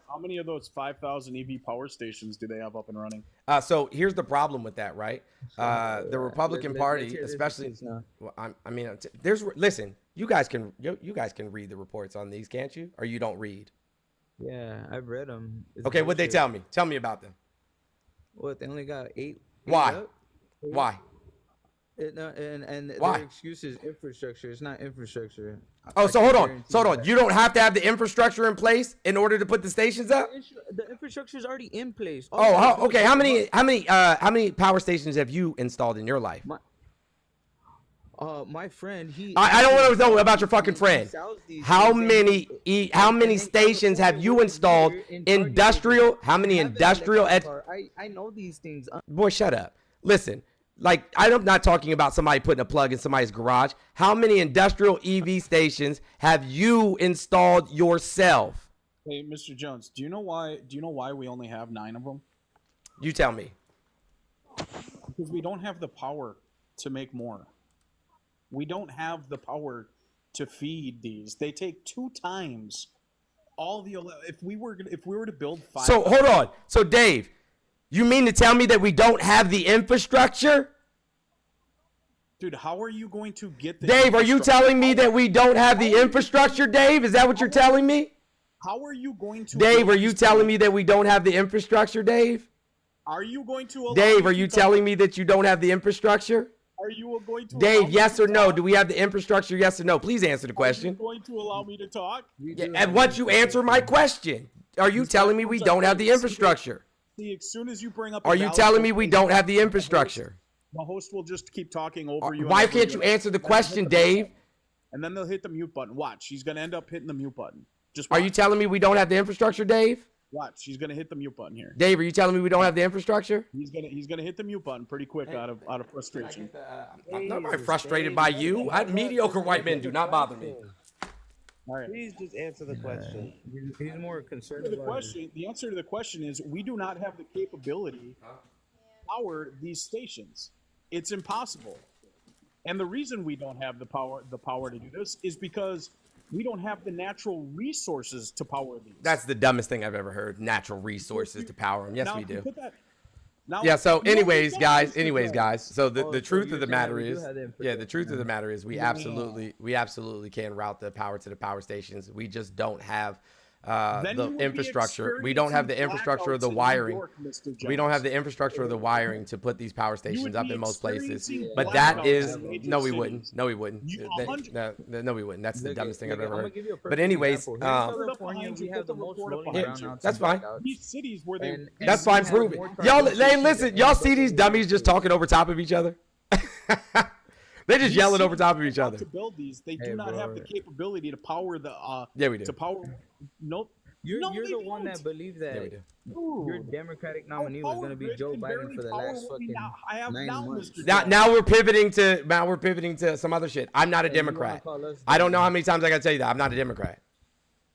How many of those 5,000 EV power stations do they have up and running? So here's the problem with that, right? The Republican Party, especially. Well, listen. You guys can read the reports on these, can't you? Or you don't read? Yeah, I've read them. Okay, what'd they tell me? Tell me about them. What, they only got eight? Why? Up? Why? And Why? their excuse is infrastructure. It's not infrastructure. Oh, so hold on. You don't have to have the infrastructure in place in order to put the stations up? The infrastructure is already in place. Okay. How many power stations have you installed in your life? My friend, I don't want to know about your fucking friend. How many stations have you installed? Industrial? How many industrial? I know these things. Boy, shut up. Listen, I'm not talking about somebody putting a plug in somebody's garage. How many industrial EV stations have you installed yourself? Hey, Mr. Jones, do you know why we only have 9 of them? You tell me. Because we don't have the power to make more. We don't have the power to feed these. They take 2 times all the. If we were to build 5. So hold on. So Dave, you mean to tell me that we don't have the infrastructure? Dude, how are you going to get the Dave, are you telling me that we don't have the infrastructure, Dave? Is that what you're telling me? How are you going to? Dave, are you telling me that we don't have the infrastructure, Dave? Are you going to? Dave, are you telling me that you don't have the infrastructure? Are you going to? Dave, yes or no? Do we have the infrastructure? Yes or no? Please answer the question. Are you going to allow me to talk? Yeah, and once you answer my question, are you telling me we don't have the infrastructure? See, as soon as you bring up, Are you telling me we don't have the infrastructure? The host will just keep talking over you. Why can't you answer the question, Dave? And then they'll hit the mute button. Watch, she's gonna end up hitting the mute button. Just Are you telling me we don't have the infrastructure, Dave? watch? She's gonna hit the mute button here. Dave, are you telling me we don't have the infrastructure? He's gonna hit the mute button pretty quick out of frustration. I'm not very frustrated by you. Mediocre white men do not bother me. All right. Please just answer the question. He's more concerned The about question. The answer to the question is we do not have the capability to power these stations. It's impossible. And the reason we don't have the power to do this is because we don't have the natural resources to power these. That's the dumbest thing I've ever heard. Natural resources to power them. Yes, Now, we if you do. put that- now- Yeah, so No, anyways, we guys, don't. so the so truth you're of the saying matter we do is, have the yeah, the truth of the matter is we Yeah. absolutely can route the power to the power stations. We just don't have Then you the would be infrastructure. We don't have the experiencing infrastructure or the blackouts in New wiring. York, Mr. We don't have Jones. the infrastructure or the wiring to put these power would stations up be in most places. experiencing But that blackouts is in major no, we cities. wouldn't. No, we wouldn't. You- That- 100 no, we wouldn't. That's the Look dumbest thing I've I'm ever gonna heard. give you a But perfect anyways, example. Here in Put California, up we behind have the you, most put the rolling report up brownouts. that's and fine. blackouts. These cities where they And- That's and fine. we have Prove it. more Y'all, traffic hey, than listen. Y'all see these dummies just talking over top of each other? They're just These yelling over cities top of that each want other. To build these, they Hey, do not bro. have the capability to power the. Yeah, we do. To power. Nope. You're No, the they one that don't. believes Yeah, we that do. your Democratic nominee was going to be Power Joe Grid can Biden barely for the power last what we fucking now have 9 now, months. Mr. Now, Jones. now we're pivoting to some other shit. I'm not a And you wanna Democrat. call us I don't know dumb. how many times I gotta tell you that. I'm not a Democrat.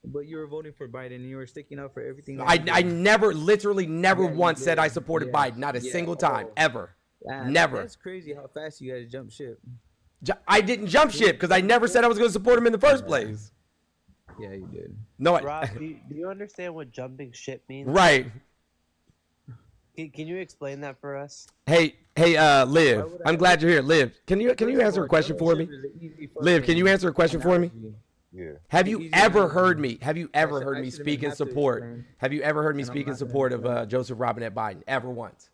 But you were voting for Biden and you were sticking up for everything. that I he I did. never, literally never Yeah, you once said did. I supported Yeah. Biden. Not a Yeah. single time, Oh. ever. Ah, Never. That's crazy how fast you guys jump ship. I didn't jump ship because I never said I was gonna support him in the first place. Yeah, you did. No, Rob, do you understand what jumping ship means? right. Can you explain that for us? Hey, Why Liv. would I'm I- glad you're here. Liv, can you First of answer all, a question for me? jumping ship is an easy Liv, can you fucking answer a question for me? analogy. Yeah. Have you Easy ever analogy. heard me? Have you ever I heard me shouldn't speak in have to support? explain. Have you ever heard me And I'm speak in not gonna support of explain. Joseph Robinette Biden? Ever once?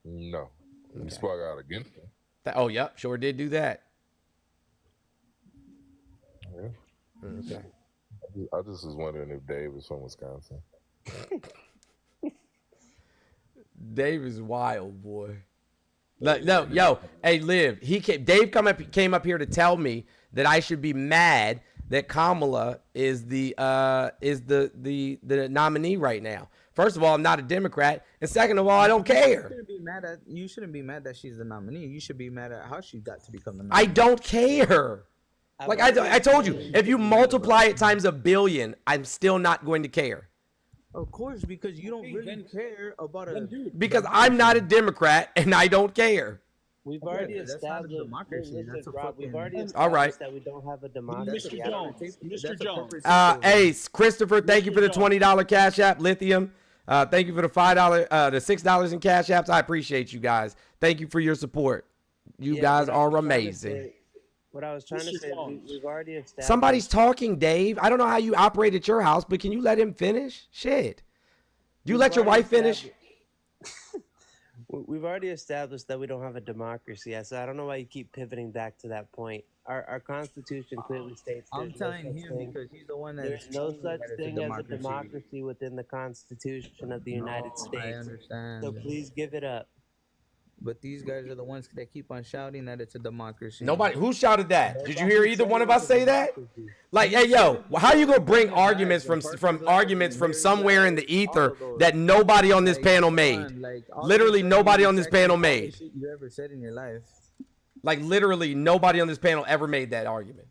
No. You spoke out against him. Oh, yep, sure did do that. Yeah. Okay. I just was wondering if Dave was from Wisconsin. Dave is wild, boy. Like, no, yo, hey, Liv. Dave came up here to tell me that I should be mad that Kamala is the nominee right now. First of all, I'm not a Democrat, and second of all, I don't care. You shouldn't be mad that she's the nominee. You should be mad at how she got to become the I nominee. don't care. Like I told you, if you multiply it times 1 billion, I'm still not going to care Of course, because you don't really care about a. because I'm not a Democrat and I don't care. We've Okay, already that's not a established. democracy, Listen, that's a Rob, we've fucking- already established All right. that we don't have a democracy. Mr. Jones. Mr. Jones. Hey, Christopher, thank you for the $20 Cash App, Lithium. Thank you for the $5, the $6 in Cash Apps. I appreciate you guys. Thank you for your support. You guys are amazing. What I was trying to Mr. say, Jones. we've already established. Somebody's talking, Dave. I don't know how you operate at your house, but can you let him finish? Shit. You let your wife finish? We've already established that we don't have a democracy. So I don't know why you keep pivoting back to that point. Our Constitution clearly states I'm there's telling no such him thing. because he's the one that. There's no such thing as a democracy within the Constitution of the United I States. understand. So please give it up. But these guys are the ones that keep on shouting that it's a democracy. Nobody. Who shouted that? Did you hear either one of us say that? Like, hey, yo, how you gonna bring arguments from somewhere in the ether that nobody on this panel made? Literally nobody on this panel made. You ever said in your life? Like, literally nobody on this panel ever made that argument.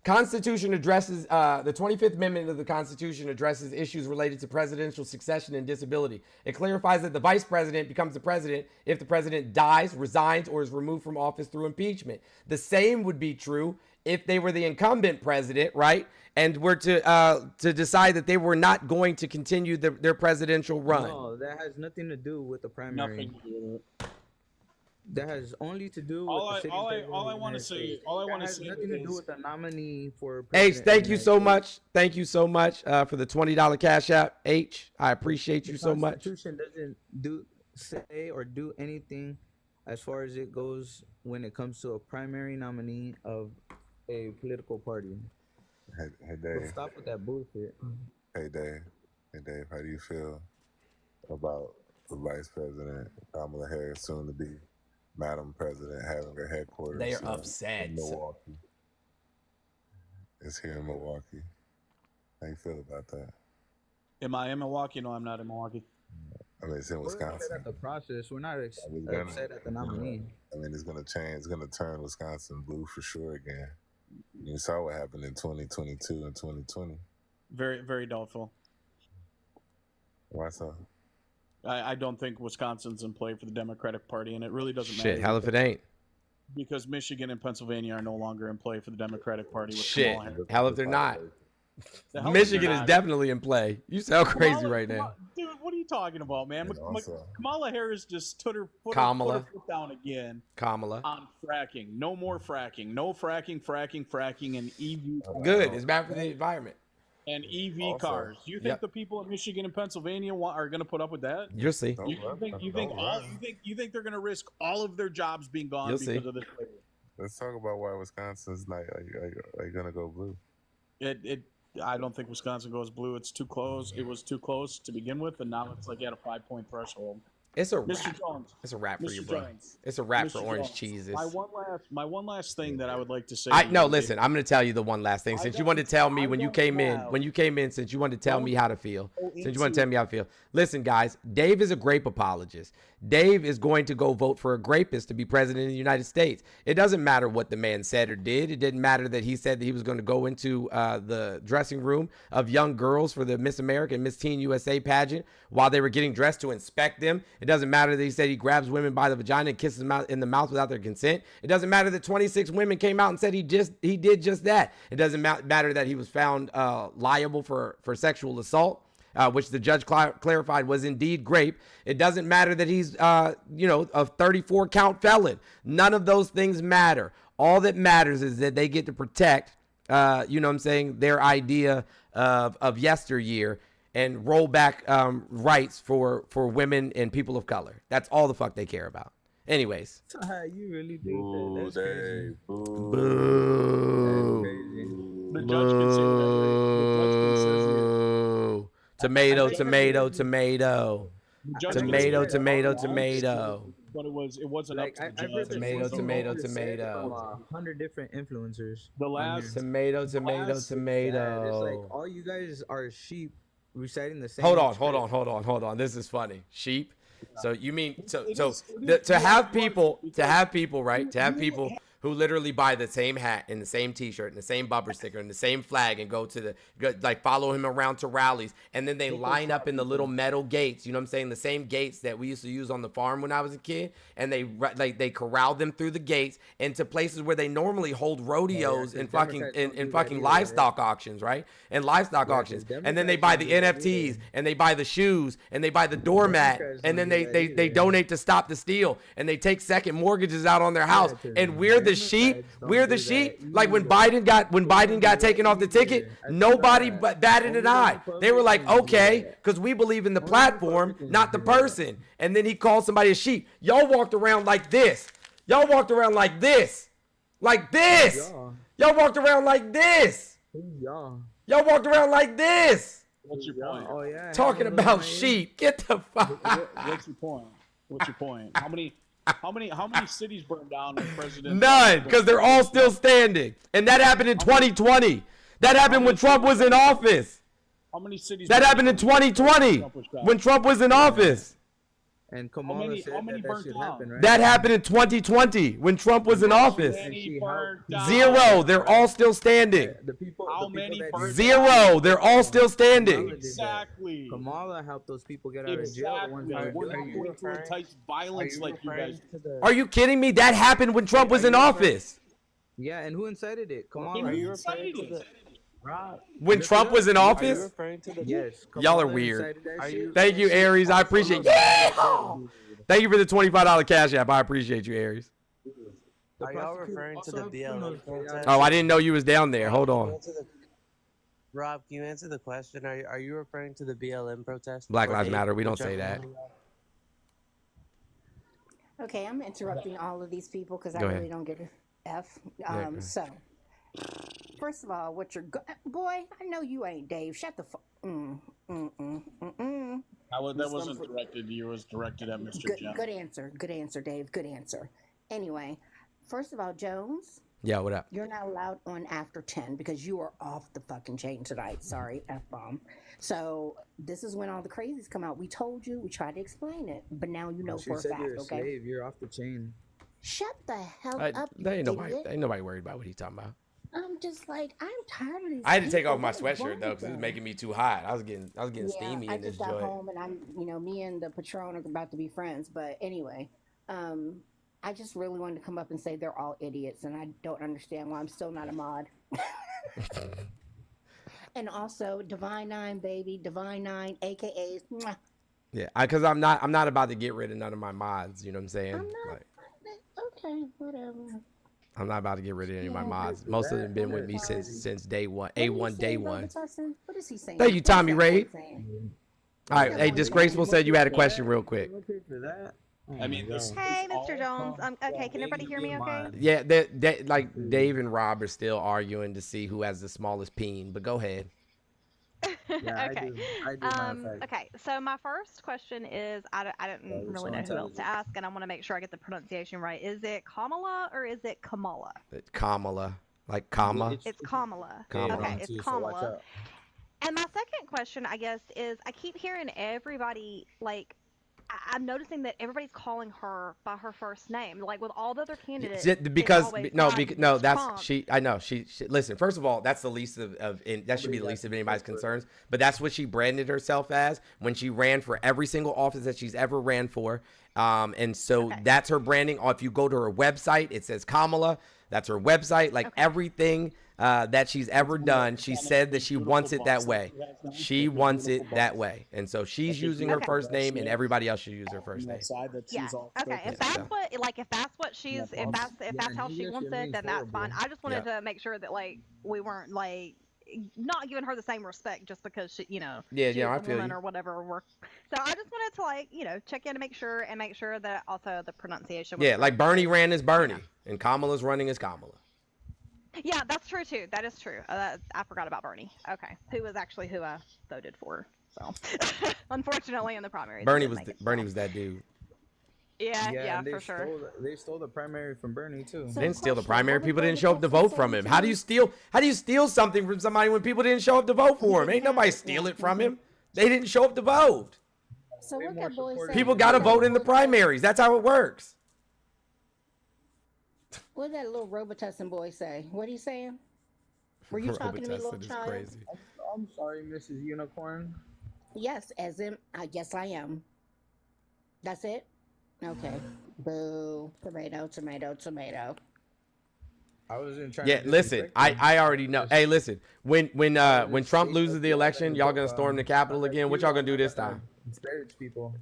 Constitution addresses the 25th Amendment of the Constitution addresses issues related to presidential succession and disability. It clarifies that the vice president becomes the president if the president dies, resigns, or is removed from office through impeachment. The same would be true if they were the incumbent president, right? And were to decide that they were not going to continue their presidential run. No, that has nothing to do with the primary. Nothing to do with it. That has only to do with All the I- sitting all I- president all I of the wanna United say- States. all I That wanna has say nothing to do is- with the nominee for H, president thank of you the so United much. Thank you so much for the $20 Cash App. H, I appreciate you The so much. Constitution doesn't say or do anything as far as it goes when it comes to a primary nominee of a political party. Hey, So Dave. stop with that bullshit. Hey, Dave. Hey, Dave. How do you feel about the Vice President Kamala Harris, soon to be Madam President, having her headquarters? They are upset. in Milwaukee. It's here in Milwaukee. How you feel about that? Am I in Milwaukee? No, I'm not in Milwaukee. I mean, it's in We're upset Wisconsin. at the process. We're not I mean, it's gonna- upset at the nominee. I mean, it's gonna change. It's gonna turn Wisconsin blue for sure again. You saw what happened in 2022 and 2020. Very, very doubtful. Why so? I don't think Wisconsin's in play for the Democratic Party, and it really doesn't Shit, matter. hell if it ain't. Because Michigan and Pennsylvania are no longer in play for the Democratic Party. With Shit, Kamala Harris. hell if they're not. The hell Michigan they're is not. definitely in play. You sound crazy Kamala- right now. Dude, what are you talking about, man? And also- Kamala Harris just put her foot Kamala. down again Kamala. on fracking. No more fracking. No fracking, and EV Good. It's bad for the environment. and EV Also- cars. You think Yep. the people in Michigan and Pennsylvania are going to put up with that? You'll see. Don't You run. think Don't run. you think they're going to risk all of their jobs being gone You'll because see. of this? labor? Let's talk about why Wisconsin's not are gonna go blue. I don't think Wisconsin goes blue. It's too close. It was too close to begin with, and now it's like at a 5-point threshold. It's a Mr. wrap. Jones. It's a wrap for you, Mr. bro. Jones. It's a wrap for Mr. orange Jones, cheeses. My one last thing that I would like to say. I to no, you, listen. I'm gonna tell you the one last thing. I Since you don't- wanted to tell me I when you don't came in, have- since you wanted to tell me how to feel, go since you want to into- tell me how to feel. Listen, guys, Dave is a grape apologist. Dave is going to go vote for a grapist to be president of the United States. It doesn't matter what the man said or did. It didn't matter that he said that he was going to go into the dressing room of young girls for the Miss America and Miss Teen USA pageant while they were getting dressed to inspect them. It doesn't matter that he said he grabs women by the vagina and kisses them out in the mouth without their consent. It doesn't matter that 26 women came out and said he did just that. It doesn't matter that he was found liable for sexual assault. Which the judge clarified was indeed grape. It doesn't matter that he's, a 34 count felon. None of those things matter. All that matters is that they get to protect, their idea of yesteryear and roll back rights for women and people of color. That's all the fuck they care about. Anyways. You really think Boo, that? That's crazy. Dave. Boo. Boo. That's crazy. The judge can say Boo. Tomato, tomato, tomato. the judge can Tomato, say tomato, that, tomato. But it wasn't Like up to the I've heard judge. this Tomato, from tomato, over said tomato. from 100 different influencers. The on last- here. Tomato, tomato, Classic. Yeah, it's tomato. like all you guys are sheep reciting the same. Hold on. This is funny. Sheep. So you mean to have people right? To have people who literally buy the same hat and the same T-shirt and the same bumper sticker and the same flag and go follow him around to rallies, and then they line up in the little metal gates. You know what I'm saying? The same gates that we used to use on the farm when I was a kid, and they corral them through the gates into places where they normally hold rodeos and fucking livestock auctions, right? And livestock auctions, and then they buy the NFTs and they buy the shoes and they buy the doormat, and then they donate to Stop the Steal, and they take second mortgages out on their house, and we're the sheep. We're the sheep. Like when Biden got taken off the ticket, nobody batted an eye. They were like, okay, because we believe in the platform, not the person. And then he called somebody a sheep. Y'all walked around like this. Y'all walked around like this. Like this. Y'all walked around like this. Y'all walked around like this. What's your point? Oh yeah. Talking about sheep. Get the fuck. What's your point? What's your point? How many cities burned down when President? None, because they're all still standing. And that happened in 2020. That happened when Trump was in office. How many cities? That happened in 2020 when Trump was in office. And Kamala said that should happen, right? That happened in 2020 when Trump was in office. Down. Zero. They're all still standing. The people. How the people many that burned Zero. They're all still standing. Exactly. Kamala helped those people get out of jail. The ones that Exactly. were We're not doing going it. to entice violence like you guys. Are you kidding me? That happened when Trump was in office. Yeah, and who incited it? Kamala. Are you referring to the When Trump was in office? referring to the Yes. Y'all are Kamala weird. incited that shit. Thank you, Aries. I appreciate you. Thank you for the $25 cash app. I appreciate you, Aries. Are y'all referring to the BLM protest? Oh, I didn't know you was down there. Hold on. Rob, can you answer the question? Are you referring to the BLM protest? Black Or Lives Dave? Matter. We don't Whichever say that. one. Okay, I'm interrupting all of these people because I Go ahead. really don't get a F. Yeah, go ahead. So, first of all, boy, I know you ain't Dave. Shut the fuck. That wasn't directed to you. It was directed at Mr. Jeff. Good answer. Good answer, Dave. Good answer. Anyway, first of all, Jones, Yeah, what up? you're not allowed on after 10 because you are off the fucking chain tonight. Sorry, F-bomb. So, this is when all the crazies come out. We told you, we tried to explain it, but now you know She for a said fact, you're a okay? slave. You're off the chain. Shut the hell up, you Ain't idiot. nobody worried about what he's talking about. I'm just like, I'm tired of these I had to take people. off my What is wrong sweatshirt though with because it was them? making me too hot. I was getting steamy I in this just got joint. home and I'm, me and the Patron are about to be friends. But anyway, I just really wanted to come up and say they're all idiots, and I don't understand why I'm still not a mod. And also, Divine Nine, baby, Divine Nine, AKAs. Mwah. Yeah, because I'm not about to get rid of none of my mods. You know what I'm saying? I'm not. Like, Okay, whatever. I'm not about to get rid of any of my Yeah, mods. Most of them been with me since day one. A1 day one. What is he saying? Thank you, What is Tommy that Ray. boy saying? All right, hey, Disgraceful said you had a question real quick. For that. I mean, this Hey, Mr. Jones. Okay, can everybody hear me okay? Yeah, like Dave and Rob are still arguing to see who has the smallest peen. But go ahead. Yeah, Okay. I do matter of fact. Okay, so my first question is I didn't really know who else to ask, and I want to make sure I get the pronunciation right. Is it Kamala or is it Kamala? Kamala, like comma. It's Kamala. Kamala. Okay, it's Kamala. And my second question, I guess, is I keep hearing everybody, like, I'm noticing that everybody's calling her by her first name, like with all the other candidates. Because no, that's Trump. I know she listen. First of all, that's the least of that should be the least of anybody's concerns. But that's what she branded herself as when she ran for every single office that she's ever ran for. And so that's her branding. Or if you go to her website, it says Kamala. That's her website. Like everything that she's ever done, she said that she wants it that way. She wants it that way, and so she's using her first name, and everybody else should use her first name. Yeah. Okay. If that's what she's if that's how she wants it, then that's fine. I just wanted to make sure that like we weren't like not giving her the same respect just because she she's I a feel woman you. or whatever. So I just wanted to like check in to make sure that also the pronunciation was Yeah, correct. like Bernie ran as Bernie, and Kamala's running as Kamala. Yeah, that's true too. That is true. I forgot about Bernie. Okay, who was actually who I voted for. So, unfortunately, in the primaries, Bernie was that dude. Yeah, and for sure. They stole the primary from Bernie too. They didn't steal the primary. People didn't show up to vote from him. How do you steal something from somebody when people didn't show up to vote for him? Ain't nobody steal it from him. They didn't show up to vote. So what that boy said? People got to vote in the primaries. That's how it works. What did that little Robitussin boy say? What are you saying? Were you talking to me, little Robitussin is child? crazy. I'm sorry, Mrs. Unicorn. Yes, as in, I guess I am. That's it? Okay. Boo. Tomato, tomato, tomato. I wasn't trying. Yeah, to listen, disrespect I already know. Hey, listen, when Trump loses the election, y'all gonna storm the Capitol again. What y'all gonna do this time? disparage people.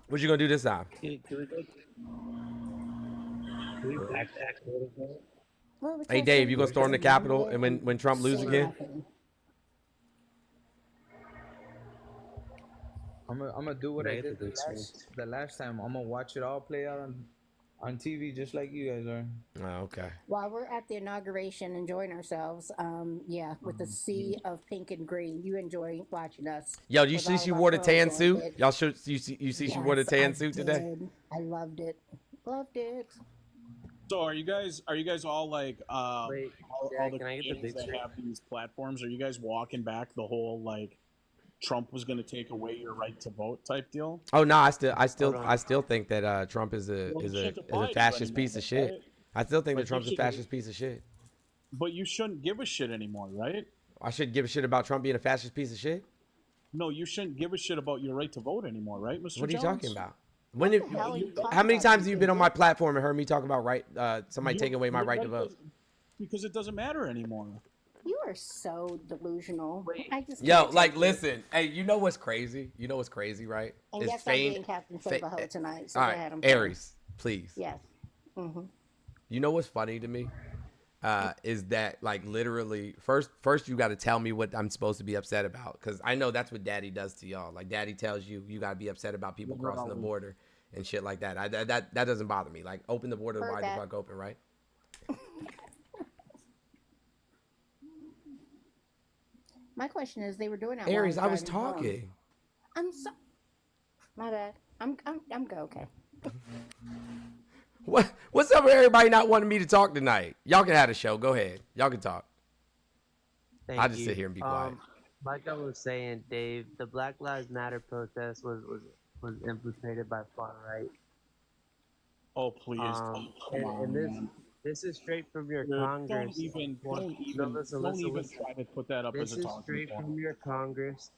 What you gonna do this time? Hey, Dave, you gonna storm the Capitol and when Trump loses again? I'm gonna do what I did the last time. I'm gonna watch it all play out on TV just like you guys are. Oh, okay. While we're at the inauguration enjoying ourselves, with the sea of pink and green, you enjoy watching us. Yo, you with see all she of our wore the tan clothes suit? on. Y'all should you see she wore the Yes, tan I suit today? did. I loved it. Loved it. So are you guys all like Wait, all Jack, the can I get the creators big that have these platforms? Are you guys walking back the whole like Trump was going to take away your right to vote type deal. Oh no, I still think that Trump is a fascist piece of shit. Right? I still think that Like, Trump's a fascist piece of shit. But you shouldn't give a shit anymore, right? I shouldn't give a shit about Trump being a fascist piece of shit. No, you shouldn't give a shit about your right to vote anymore, right, Mr. What are you Jones? talking about? How many times have you been on my platform and heard me talk about somebody taking away my right to vote? Because it doesn't matter anymore. You are so delusional. I just Yo, can't like, take it. listen. Hey, you know what's crazy? You know what's crazy, right? And It's yes, I'm being Captain Save-A-Ho tonight. So all go right, ahead, I'm sorry. Aries, please. Yes. Mm-hmm. You know what's funny to me? Is that like literally first you got to tell me what I'm supposed to be upset about, because I know that's what Daddy does to y'all. Like Daddy tells you got to be upset about people crossing the border and shit like that. That doesn't bother me. Like open the border wide the fuck open, right? My question is, they were doing that. Aries, while I was driving home. talking. I'm so. My bad. I'm go okay. What's up with everybody not wanting me to talk tonight? Y'all can have a show. Go ahead. Y'all can talk. I'll just sit here and be quiet. Like I was saying, Dave, the Black Lives Matter protest was infiltrated by far right. Oh please! This is straight from your Dude, Congress. Don't even try to put that up as a talking point. This is straight from your Congress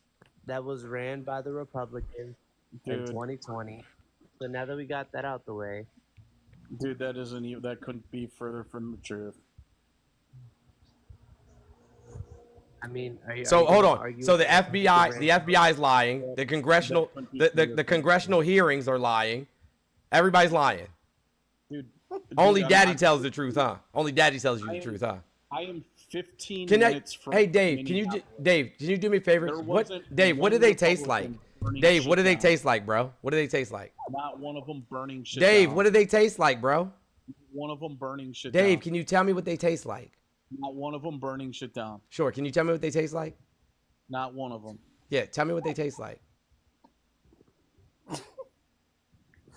that was ran by the Republicans in 2020. So now that we got that out the way, dude, that couldn't be further from the truth. I mean, hold on. So the FBI is lying. The congressional hearings are lying. Everybody's lying. Dude, only Daddy tells the truth, huh? Only Daddy tells you the truth, huh? I am 15 minutes from. Hey, Dave, can you do me a favor? What do they taste like? Dave, what do they taste like, bro? What do they taste like? Not one of them burning shit Dave, down. what do they taste like, bro? One of them burning shit Dave, down. can you tell me what they taste like? Not one of them burning shit down. Sure, can you tell me what they taste like? Not one of them. Yeah, tell me what they taste like.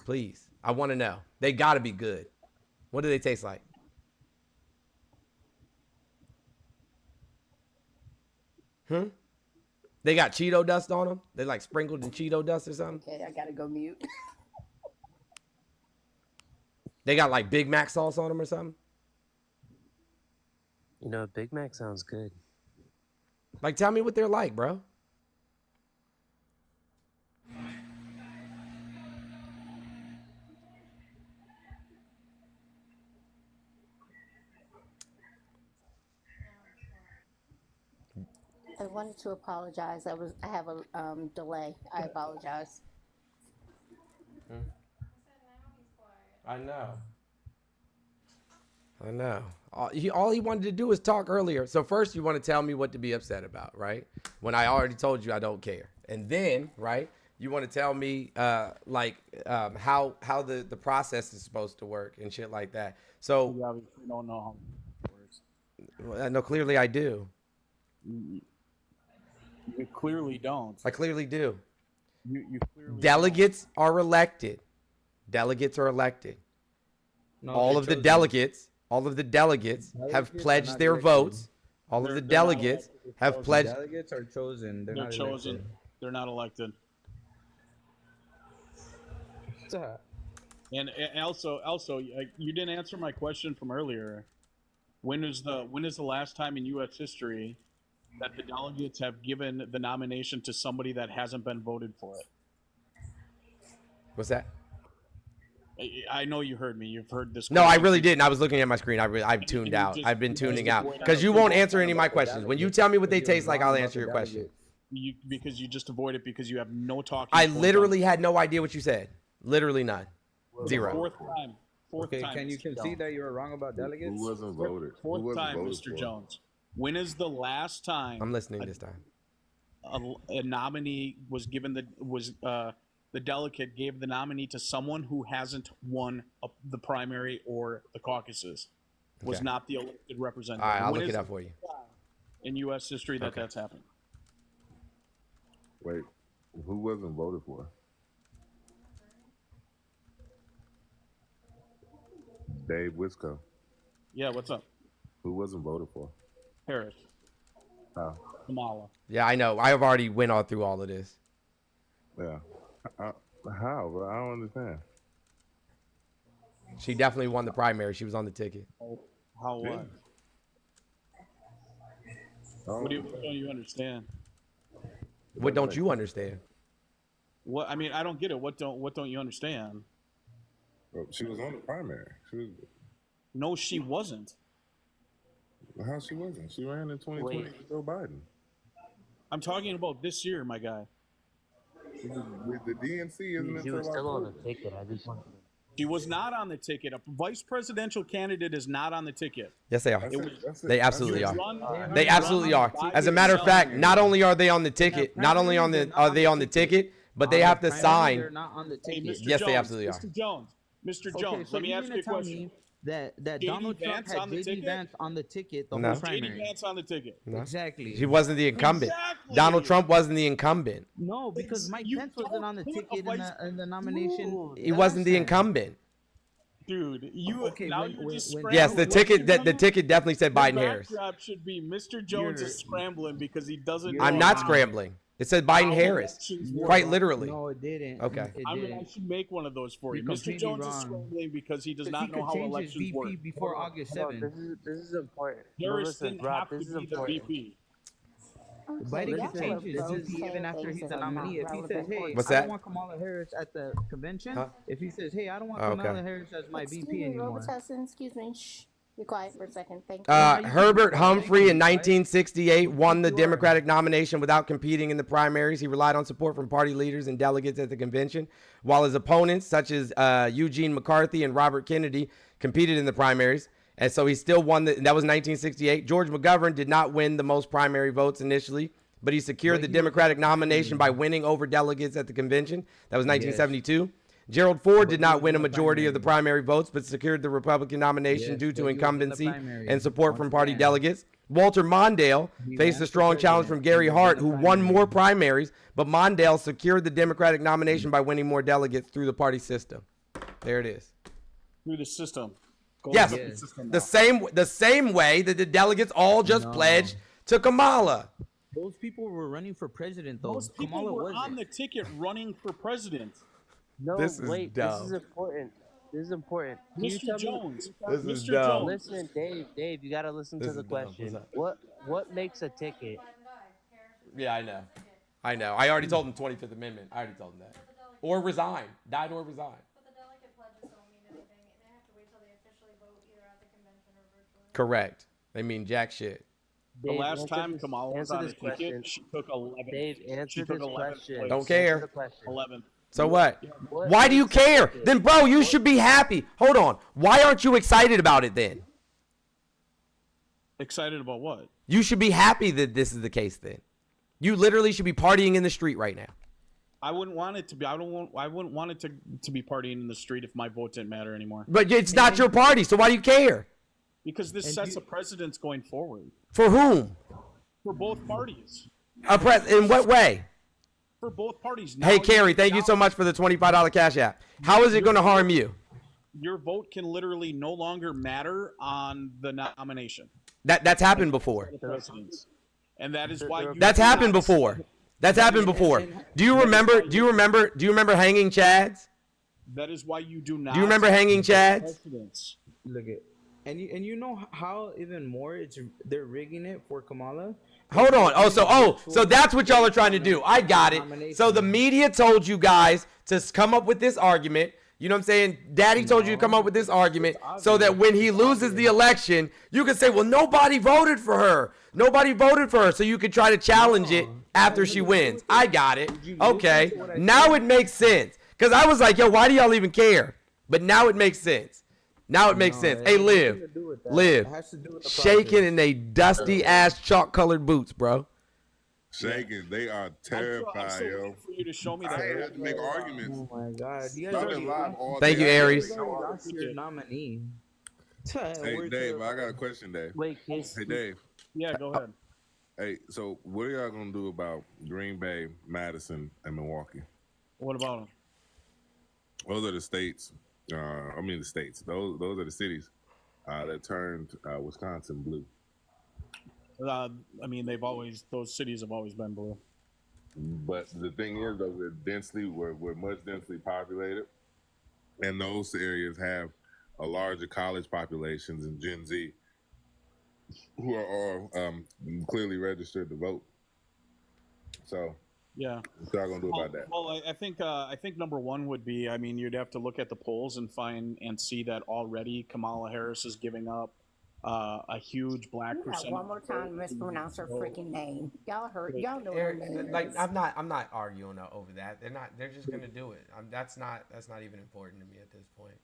Please, I want to know. They gotta be good. What do they taste like? They got Cheeto dust on them? They like sprinkled in Cheeto dust or something? Okay, I gotta go mute. They got like Big Mac sauce on them or something? you know, Big Mac sounds good. Like, tell me what they're like, bro. I wanted to apologize. I have a delay. I apologize. I know. All he wanted to do was talk earlier. So first you want to tell me what to be upset about, right? When I already told you I don't care. And then, right, you want to tell me how the process is supposed to work and shit like that. So you obviously don't know how it works. Well, no, clearly I do. You clearly don't. I clearly do. You clearly Delegates are elected. Delegates are elected. No, all of the delegates have pledged their votes. All of the delegates have pledged. Delegates are chosen. They're not chosen. Elected. They're not elected. And also, you didn't answer my question from earlier. When is the last time in U.S. history that the delegates have given the nomination to somebody that hasn't been voted for it? What's that? I know you heard me. You've heard this. No, I really didn't. I was looking at my screen. I've tuned out. I've been tuning out because you won't answer any of my questions. When you tell me what they taste like, I'll answer your question. Because you just avoid it because you have no talking. I literally had no idea what you said. Literally none. Zero. Fourth time. Okay, can you concede that you were wrong about delegates? Who wasn't voted? Fourth time, Mr. Jones. When is the last time? I'm listening this time. A nominee was given the delegate gave the nominee to someone who hasn't won the primary or the caucuses, was not the elected representative. All right, I'll look it up for you. In U.S. history, that's happened. Wait, who wasn't voted for? Dave Wisco. Yeah, what's up? Who wasn't voted for? Harris. Kamala. Yeah, I know. I have already went all through all of this. Yeah. How, bro? I don't understand. She definitely won the primary. She was on the ticket. How what? What don't you understand? What don't you understand? What I mean, I don't get it. What don't you understand? Bro, she was on the primary. No, she wasn't. How she wasn't? She ran in 2020 with Joe Biden. I'm talking about this year, my guy. With the DNC, isn't it? She was still on the ticket. I just want. She was not on the ticket. A vice presidential candidate is not on the ticket. Yes, they are. They absolutely are. Run, They absolutely are. As a matter of fact, not only are they on the ticket, not only are they on the ticket, but they have to sign. They're not on the ticket. Yes, they absolutely are. Mr. Jones. Mr. Okay, Jones, so let me ask you a question. That JD Donald Trump Vance had on the JD ticket? Vance on the ticket the No. whole primary. JD Vance on the ticket. No. Exactly. He wasn't the incumbent. Exactly. Donald Trump wasn't the incumbent. No, because Mike Pence wasn't on the ticket in the nomination. He wasn't the incumbent. Dude, you Okay, now when- you're when- just when- scrambling. Yes, the ticket definitely said The Biden Harris. backdrop should be Mr. Jones is scrambling because he doesn't. I'm know not how scrambling. It said Biden Harris. elections work. Quite literally. No, it didn't. Okay. It I mean, I didn't. should make one of those for you. You're Mr. completely Jones is wrong. scrambling because he does He not know could how change his elections VP work. before August Hold on, 7th. this is important. Harris Listen, didn't Rob, have to this is be the important. VP. Biden y'all could change his are VP even after saying he's things a that are not nominee. If he says, relevant. hey, What's I that? don't want Kamala Harris at the convention. Huh? If he says, hey, I don't want Oh, Kamala okay. Harris as my Excuse VP me, anymore. Robitussin, excuse me. Shh. Be quiet for a second. Thank you. Herbert Humphrey in 1968 won the Democratic nomination without competing in the primaries. He relied on support from party leaders and delegates at the convention, while his opponents, such as Eugene McCarthy and Robert Kennedy, competed in the primaries. And so he still won. That was 1968. George McGovern did not win the most primary votes initially, but he secured the Democratic nomination by winning over delegates at the convention. That was 1972. Gerald Ford did not win a majority of the primary votes, but secured the Republican nomination due to incumbency and support from party delegates. Walter Mondale faced a strong challenge from Gary Hart, who won more primaries, but Mondale secured the Democratic nomination by winning more delegates through the party system. There it is. Through the system. Go Yes, look up the system the now. same way that the delegates all just pledged to Kamala. Those people were running for president, though. Those people Kamala were wasn't. on the ticket running for president. No, This is wait, dumb. this is important. This is important. Can you Mr. tell me? Jones. This is Mr. dumb. Jones. Listen, Dave, you gotta listen This to the is dumb. question. What's What makes a ticket? Yeah, I know. I know. I already told him 25th Amendment. I already told him that. Or resign. Died or resign. But the delegate pledges don't mean anything. They have to wait till they officially vote either at the convention or virtually. Correct. They mean jack shit. The Dave, last answer time this- Kamala was answer on the this ticket, question. she took 11th. Dave, She answer took this 11th question. place. Don't care. Answer the question. 11th. So what? What Why do you makes a care? ticket? Then, bro, you should be happy. Hold on. Why aren't you excited about it then? Excited about what? You should be happy that this is the case then. You literally should be partying in the street right now. I wouldn't want it to be. I wouldn't want it to be partying in the street if my vote didn't matter anymore. But it's not your party, so why do you care? Because this sets a precedence going forward For whom? for both parties. In what way? For both parties. Hey, Now Carrie, thank you so much for the $25 cash app. How is it going to harm you? Your vote can literally no longer matter on the nomination. That's happened before. Precedence. And that is why That's happened before. That's happened before. Do you remember hanging chads? That is why you do not. Do you remember hanging chads? Precedence. Look at, and you know how even more they're rigging it for Kamala. Hold on. So that's what y'all are trying to do. I got it. So the media told you guys to come up with this argument. You know what I'm saying? Daddy told you to come up with this argument so that when he loses the election, you can say, well, nobody voted for her. Nobody voted for her. So you could try to challenge it after she wins. I got it. Okay. Now it makes sense. Because I was like, yo, why do y'all even care? But now it makes sense. Now it makes sense. Hey, Liv. Shaking in they dusty ass chalk colored boots, bro. Shaking, they are terrified, yo. For you to show me I that. had to make arguments. Oh my God! You guys Started live all Thank day. you, Aries. lost your nominee. Hey, Dave, I got a question, Dave. Wait, Case. Hey, Dave. Yeah, go ahead. Hey, so what are y'all gonna do about Green Bay, Madison, and Milwaukee? What about them? Those are the states. The states. Those are the cities that turned Wisconsin blue. I mean, those cities have always been blue. But the thing is, though, we're much densely populated, and those areas have a larger college populations and Gen Z, who are all clearly registered to vote. So yeah, what y'all gonna do about that? Well, I think number one would be, I mean, you'd have to look at the polls and see that already Kamala Harris is giving up a huge black percentage. One more time, mispronounce her freaking name. Y'all know what her name like is. I'm not arguing over that. They're just gonna do it. That's not even important to me at this point.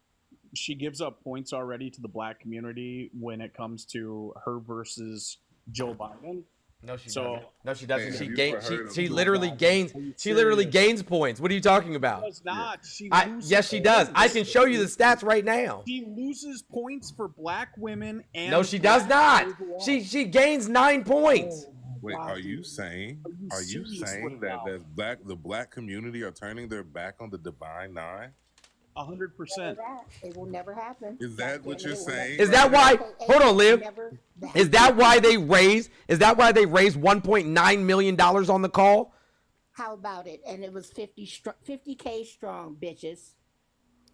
She gives up points already to the black community when it comes to her versus Joe Biden. No, she doesn't. No, she doesn't. Man, She literally gains. She literally gains points. What are you talking about? She does not. She yes, she does. I can show you the stats right now. She loses points for black women and. No, she does not. She gains 9 points. Wait, are you saying that the black community are turning their back on the Divine Nine? 100%. It will never happen. Is that what you're saying? Is that why? Hold on, Liv. Is that why they raised? Is that why they raised $1.9 million on the call? How about it? And it was 50K strong, bitches.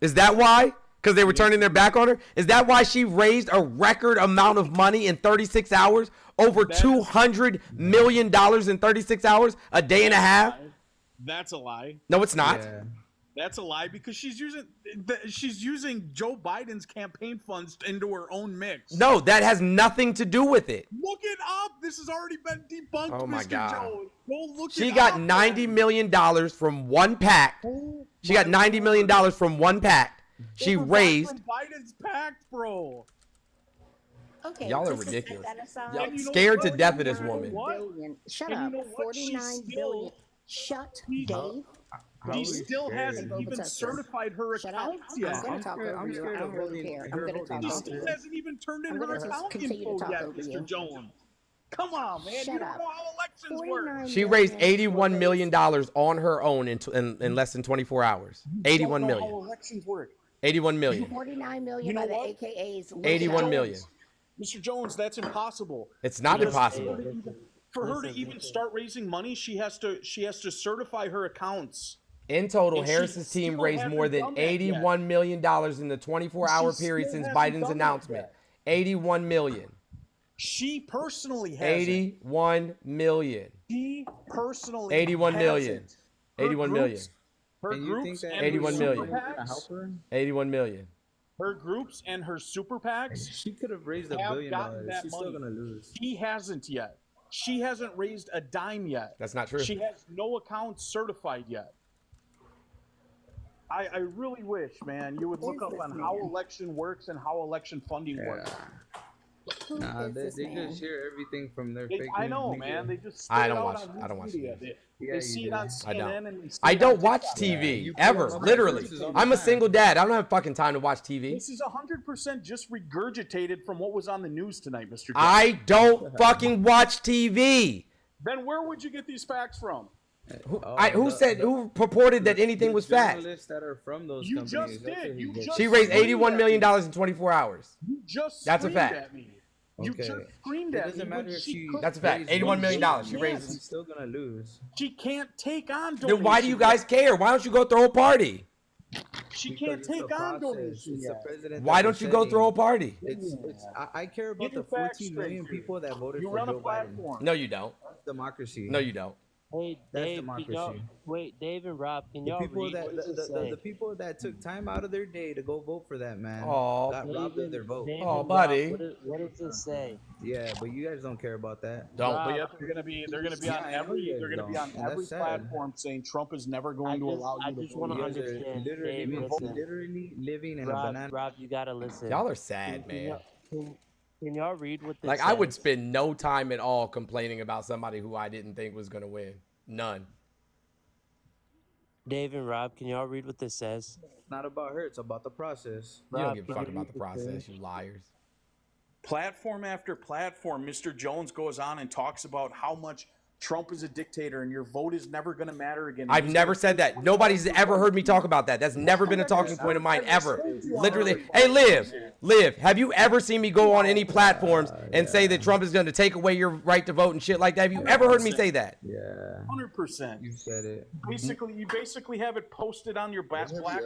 Is that why? Because they were turning their back on her? Is that why she raised a record amount of money in 36 hours? Over $200 million in 36 hours? A day and a half? That's a lie. No, it's not. Yeah. That's a lie because she's using Joe Biden's campaign funds into her own mix. No, that has nothing to do with it. Look it up. This has already been debunked. Oh my Mr. God. Jones. Go look She it got up, $90 million from one pack. She got $90 million from one pack. She raised. From Biden's pact, bro. Okay, Y'all are just to set ridiculous. that aside, Y'all scared to death of this 49 woman. billion. Shut And you up. know what? 49 billion. Shut, Dave. He still hasn't even certified her Shut up. accounts yet. I'm going to talk over you. I don't really care. I'm going to talk He over still you. hasn't even turned in I'm her gonna just account continue to info talk yet, over Mr. you. Jones. Come on, man. Shut You don't up. know how elections work. She raised $81 million on her own in less than 24 hours. 81 Don't know million. how elections work. 81 million. 49 million You know by the what? AKAs. 81 million. Mr. Jones, that's impossible. It's not Because impossible. For her to even start raising money, she has to certify her accounts. In total, And she Harris's team still raised more hasn't than done that yet. $81 million in the 24-hour She period still since hasn't Biden's done that announcement. yet. 81 million. She personally has 81 million. She personally 81 has million. it. 81 million. Her And you think groups that and 81 her million. super gonna help PACs, her? 81 million. her groups and her super PACs She could have raised $1 have billion. gotten that She's money. still gonna lose. He hasn't yet. She hasn't raised a dime yet. That's not true. She has no accounts certified yet. I really wish, man, you would look up on how election works and how election funding works. Nah, is they this man? just hear everything from their They, fake I know, news media. man. They just I spit don't it out watch- on I don't watch media. news. They Yeah, see you it do. on I CNN don't. and they see I it don't on watch TikTok. TV You ever. pull up Literally. sources all the I'm a time. single dad. I don't have fucking time to watch TV. This is 100% just regurgitated from what was on the news tonight, Mr. Jones. I don't fucking watch TV. Then where would you get these facts from? Who purported that anything was fact? Journalists that are from those You companies. just that's did. what he You gets. just She raised screamed $81 at million me. in 24 hours. You just That's a screamed fact. at me. You Okay. just screamed It at doesn't me. matter when if she she. could- That's a fact. raised $81 million. money. She raised. She's still gonna lose. She can't take on donations. Then why do you guys care? Why don't you go throw a party? She Because can't it's a take on process. donations. It's the yet. president Why that don't you go throw a party? I care about Get the your facts 14 straight, million dude. people that voted You for run a Joe Biden. platform. No, you don't. That's democracy. No, you don't. Hey, That's Dave, can y'all, democracy. wait, Dave and Rob, can The y'all people read that what does it the say? people that took time out of their day to go vote for that man Aw. got robbed of their vote. Dave Oh, and buddy. Rob, what does it say? Yeah, but you guys don't care about that. Don't. Rob, But yet they're gonna be on Yeah, I know every you guys they're gonna be don't, on and that's every sad. platform saying Trump is never going to allow I you to just vote. want to You guys are understand. literally, Dave, listen. literally living in a Rob, banana. Rob, you gotta listen. Y'all are sad, man. Can y'all read what this Like, says? I would spend no time at all complaining about somebody who I didn't think was going to win. None. Dave and Rob, can y'all read what this says? It's not about her. It's about the process. You don't Rob, give a can fuck you about read the this process, thing? you liars. Platform after platform, Mr. Jones goes on and talks about how much Trump is a dictator and your vote is never going to matter again. I've never said that. Nobody's ever heard me talk about that. That's never been a talking point of mine ever. Literally. Hey, Liv, have you ever seen me go on any platforms and say that Trump is going to take away your right to vote and shit like that? Have you ever heard me say that? Yeah. 100%. You said it. You basically have it posted on your black wall right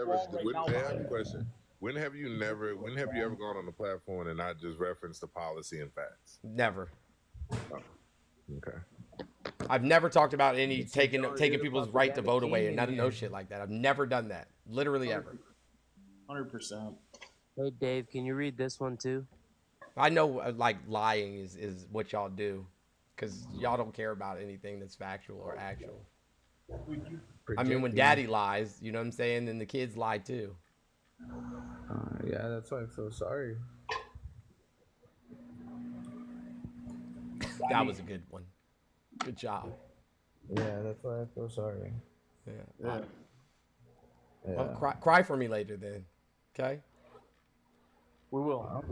now. I have a question. When have you ever gone on the platform and not just referenced the policy and facts? Never. Oh, okay. I've never talked about any taking people's right to vote away and no shit like that. I've never done that. Literally ever. 100%. Hey Dave, can you read this one too? I know like lying is what y'all do, because y'all don't care about anything that's factual or actual. I mean, when daddy lies, you know what I'm saying, then the kids lie too. Yeah, that's why I feel sorry. That was a good one. Good job. Yeah, that's why I feel sorry. Yeah. Well, cry for me later then. Okay? We will.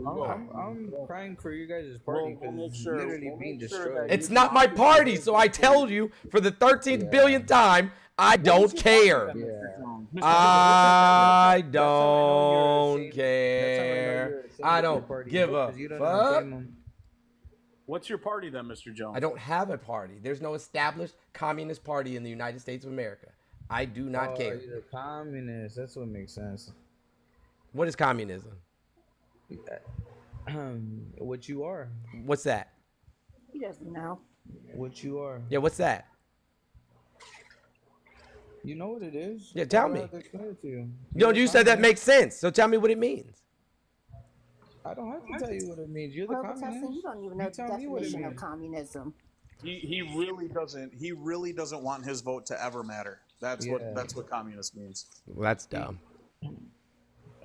I'm crying for you guys' party because it's literally being destroyed. It's not my party, so I tell you for the 13th billionth time, I don't care. I don't care. I don't give a fuck. What's your party then, Mr. Jones? I don't have a party. There's no established communist party in the United States of America. I do not care. You're a communist. That's what makes sense. What is communism? What you are. What's that? He doesn't know. What you are. Yeah, what's that? You know what it is. Yeah, tell me. You said that makes sense, so tell me what it means. I don't have to tell you what it means. You're the communist. You don't even know the definition of communism. He really doesn't want his vote to ever matter. That's what communist means. Well, that's dumb.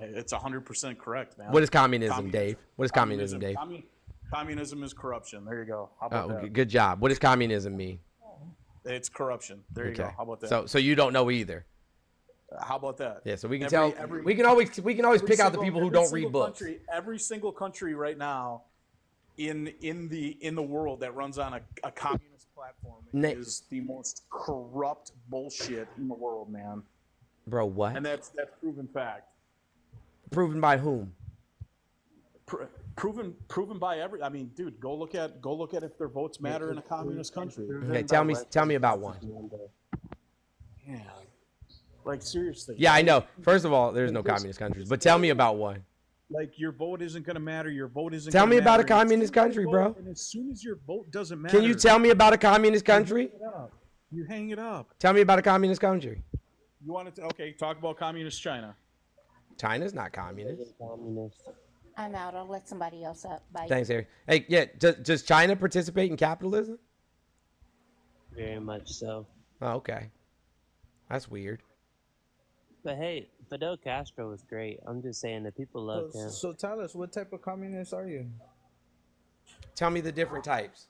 It's 100% correct, man. What is communism, Dave? What is communism, Dave? Communism is corruption. There you go. How about that? Good job. What does communism mean? It's corruption. There you go. How about that? So you don't know either. How about that? Yeah, so we can we can always pick out the people who don't read books. Every single country right now in the world that runs on a communist platform is the most corrupt bullshit in the world, man. Bro, what? And that's proven fact. Proven by whom? Proven by every. I mean, dude, go look at if their votes matter in a communist country. Okay, tell me about one. Yeah. Like, seriously. Yeah, I know. First of all, there's no communist countries, but tell me about one. Like, your vote isn't going to matter. Your vote isn't. Tell me about a communist country, bro. And as soon as your vote doesn't matter. Can you tell me about a communist country? You hang it up. Tell me about a communist country. You want to? Okay, talk about communist China. China's not communist. I'm out. I'll let somebody else up. Bye. Thanks, Harry. Hey, yeah, does China participate in capitalism? Very much so. Oh, okay. That's weird. But hey, Fidel Castro was great. I'm just saying that people loved him. So tell us, what type of communist are you? Tell me the different types.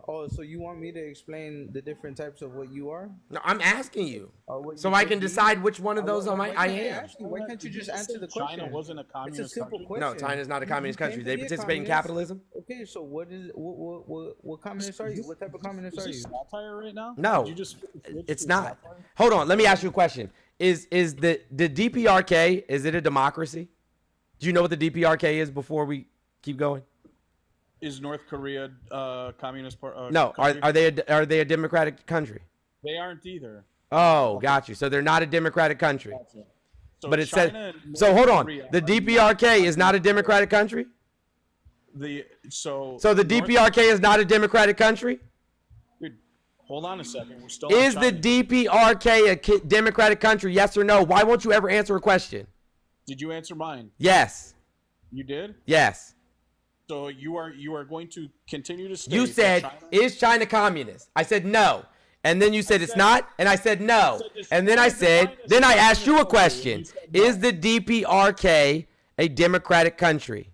Oh, so you want me to explain the different types of what you are? No, I'm asking you, so I can decide which one of those I am. Why can't you just answer the question? China wasn't a communist. It's a simple question. No, China's not a communist country. They participate in capitalism. Okay, so what communist are you? What type of communist are you? Satire right now? No, it's not. Hold on, let me ask you a question. Is the DPRK, is it a democracy? Do you know what the DPRK is before we keep going? Is North Korea communist party? No, are they a democratic country? They aren't either. Oh, got you. So they're not a democratic country. Gotcha. So but it China says so. Hold on. The DPRK is not a democratic country. So the DPRK is not a democratic country. Dude, hold on a second. We're still. Is the DPRK a democratic country? Yes or no? Why won't you ever answer a question? Did you answer mine? Yes. You did? Yes. So you are going to continue to state. You said, is China communist? I said no. And then you said it's not, and I said no. And then I asked you a question. Is the DPRK a democratic country?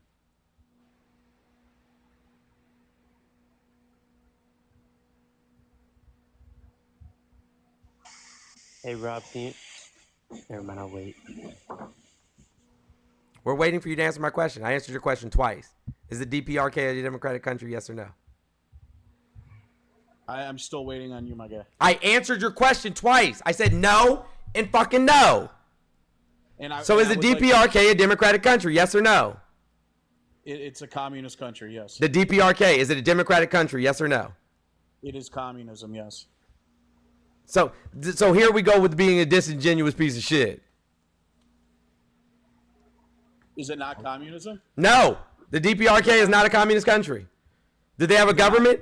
Hey Rob, can you... Never mind, I'll wait. We're waiting for you to answer my question. I answered your question twice. Is the DPRK a democratic country, yes or no? I'm still waiting on you, my guy. I answered your question twice. I said no and fucking no. So is the DPRK a democratic country? Yes or no? It's a communist country, yes. The DPRK, is it a democratic country? Yes or no? It is communism, yes. So here we go with being a disingenuous piece of shit. Is it not communism? No, the DPRK is not a communist country. Do they have a government?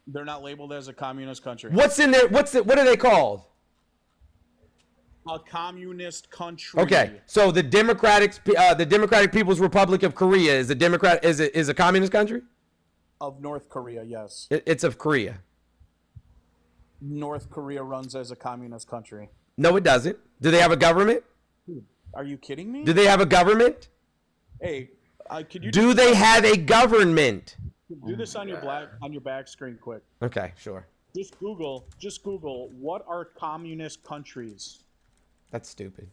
They're not labeled as a communist country. What's in there? What are they called? A communist country. Okay, so the Democratic People's Republic of Korea is a communist country? Of North Korea, yes. It's of Korea. North Korea runs as a communist country. No, it doesn't. Do they have a government? Are you kidding me? Do they have a government? Hey, could you do they have a government? Do this on your back screen quick. Okay, sure. Just Google what are communist countries? That's stupid.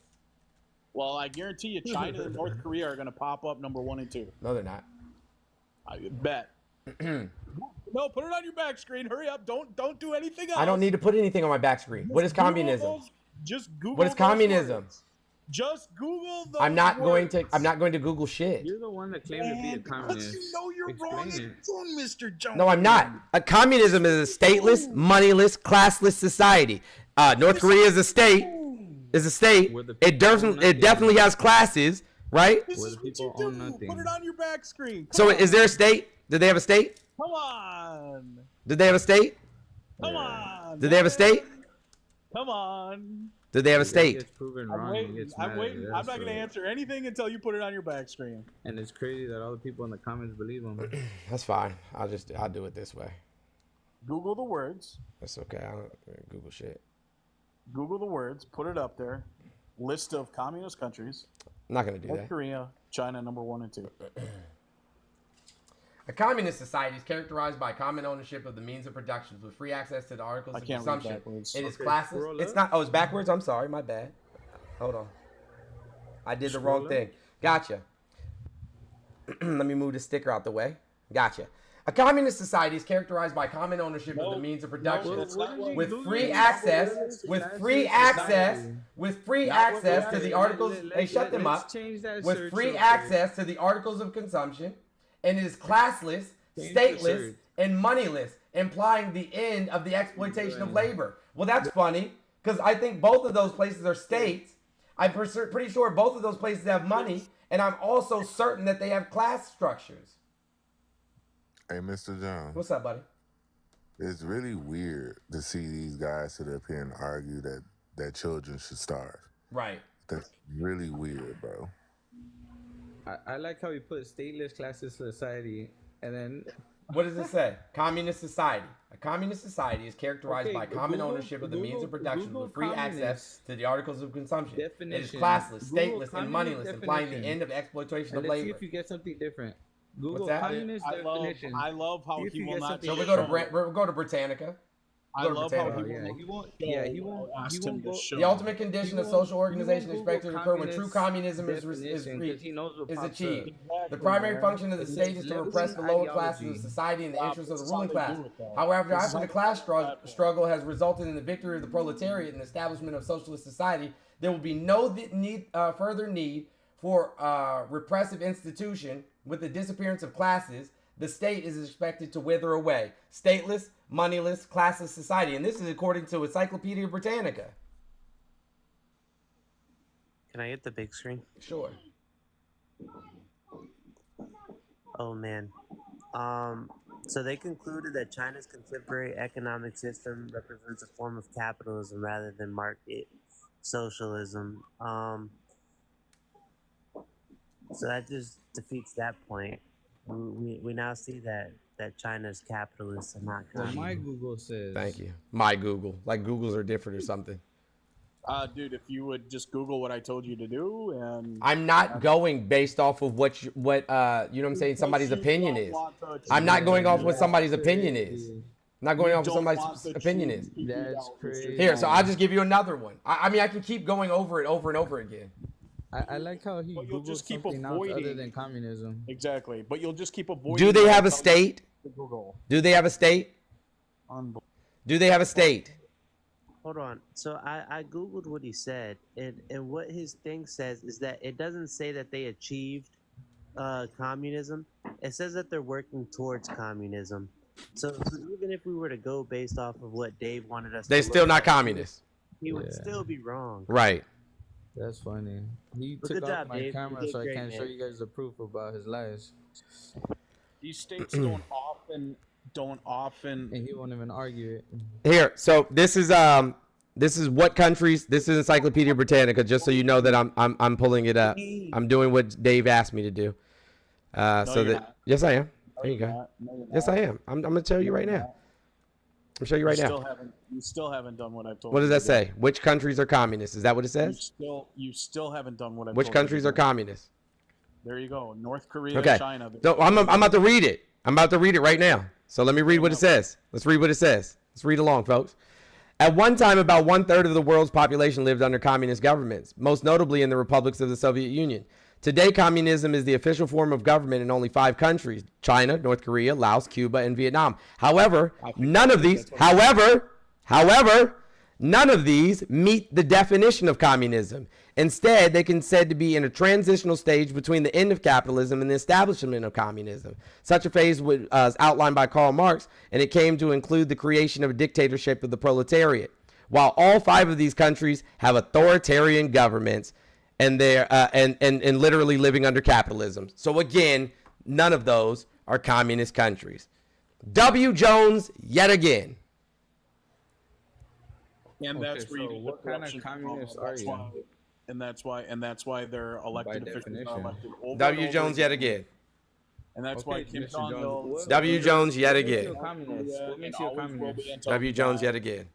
Well, I guarantee you China and North Korea are going to pop up number 1 and 2. No, they're not. I bet. No, put it on your back screen. Hurry up. Don't do anything else. I don't need to put anything on my back screen. What is communism? Just Google. What is communism? Just Google those I'm not words. going to Google shit. You're the one that claimed to be a communist. You know you're wrong again, Mr. Jones. No, I'm not. Communism is a stateless, moneyless, classless society. North Korea is a state. It definitely has classes, right? This is what you do. Put it on your back screen. So is there a state? Did they have a state? Come on. Did they have a state? Come on. Did they have a state? Come on. Did they have a state? I'm waiting. I'm not going to answer anything until you put it on your back screen. And it's crazy that all the people in the comments believe them. That's fine. I'll do it this way. Google the words. That's okay. I don't Google shit. Google the words. Put it up there. List of communist countries. I'm not going to do North that. Korea, China, number 1 and 2. A communist society is characterized by common ownership of the means of production with free access to the articles of consumption. It is classless. It's not. Oh, it's backwards. I'm sorry. My bad. Hold on. I did the wrong thing. Gotcha. Let me move the sticker out the way. Gotcha. A communist society is characterized by common ownership of the means of production with free access to the articles. Hey, shut them up. With free access to the articles of consumption. And it is classless, stateless, and moneyless, implying the end of the exploitation of labor. Well, that's funny, because I think both of those places are states. I'm pretty sure both of those places have money, and I'm also certain that they have class structures. Hey, Mr. Jones. What's up, buddy? It's really weird to see these guys sit up here and argue that children should starve. Right. That's really weird, bro. I like how he put stateless classes society, and then what does it say? Communist society. A communist society is characterized by common ownership of the means of production with free access to the articles of consumption. It is classless, stateless, and moneyless, implying the end of exploitation of labor. Let's see if you get something different. Google What's that? communist definition. I love how he will not. So we'll go to Britannica. I love how he won't go. The ultimate condition of social organization is expected to occur when true communism is achieved. The primary function of the state is to repress the lower classes of society in the interest of the ruling class. However, after the class struggle has resulted in the victory of the proletariat and the establishment of socialist society, there will be no further need for repressive institution. With the disappearance of classes, the state is expected to wither away. Stateless, moneyless, classless society. And this is according to Encyclopedia Britannica. Can I get the big screen? Sure. Oh, man. So they concluded that China's contemporary economic system represents a form of capitalism rather than market socialism. So that just defeats that point. We now see that China's capitalists and not communist. My Google says. Thank you. My Google. Like Googles are different or something. Dude, if you would just Google what I told you to do, and I'm not going based off of what you know what I'm saying, somebody's opinion is. I'm not going off what somebody's opinion is. I'm not going off what somebody's opinion is. That's crazy. Here, so I'll just give you another one. I mean, I can keep going over it over and over again. I like how he Googles just keep something else other than communism. Exactly, but you'll just keep avoiding. Do they have a state? Google. Do they have a state? Do they have a state? Hold on. So I googled what he said, and what his thing says is that it doesn't say that they achieved communism. It says that they're working towards communism. So even if we were to go based off of what Dave wanted us, They're to still look not at, communists. He would still be wrong. Right. That's funny. He But took good off job, my Dave. You camera did so I great, can't show man. you guys the proof about his lies. These states don't often. And he won't even argue it. Here, so this is what countries. This is Encyclopedia Britannica. Just so you know that I'm pulling it up. I'm doing what Dave asked me to do. So that not. yes, I am. No, There you you're go. not. No, you're Yes, not. I am. I'm gonna tell you right now. I'm gonna show you right now. You still haven't done what I've told What you. does that to do. say? Which countries are communist? Is that what it says? You still haven't done what I've Which told you to countries are do. communist? There you go. North Korea, Okay. China. No, I'm about to read it. I'm about to read it right now. So let me read what it says. Let's read what it says. Let's read along, folks. At one time, about 1/3 of the world's population lived under communist governments, most notably in the republics of the Soviet Union. Today, communism is the official form of government in only 5 countries: China, North Korea, Laos, Cuba, and Vietnam. However, none of these meet the definition of communism. Instead, they can said to be in a transitional stage between the end of capitalism and the establishment of communism. Such a phase was outlined by Karl Marx, and it came to include the creation of a dictatorship of the proletariat. While all 5 of these countries have authoritarian governments, and they're and literally living under capitalism. So again, none of those are communist countries. W. Jones yet again. And Okay, that's where so you get what the kind of corruption from. communists are That's you? why- And that's why they're elected By officials are definition. elected over and W. over Jones yet again. And that's Okay, why Kim Mr. Jong Jones, Il. what- W. Jones yet What makes again. you a communist? What makes you a communist? W. Jones yet again.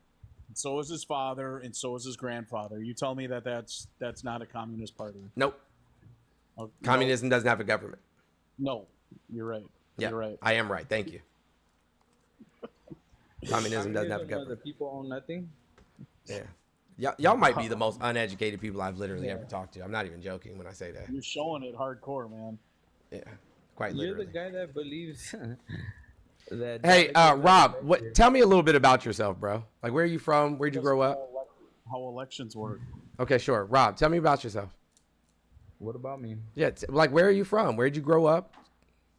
So is his father, and so is his grandfather. You tell me that that's not a communist party. Nope. Oh, Communism doesn't have a government. No, you're right. Yeah, You're right. I am right. Thank you. Communism doesn't have a where government. the people own nothing. Yeah. Y'all might be the most uneducated people I've literally ever talked to. I'm not even joking when I say that. You're showing it hardcore, man. Yeah, quite You're literally. the guy that believes that. Hey, Rob, tell me a little bit about yourself, bro. Like, where are you from? Where'd you grow up? How elections work. Okay, sure. Rob, tell me about yourself. What about me? Yeah, like, where are you from? Where'd you grow up?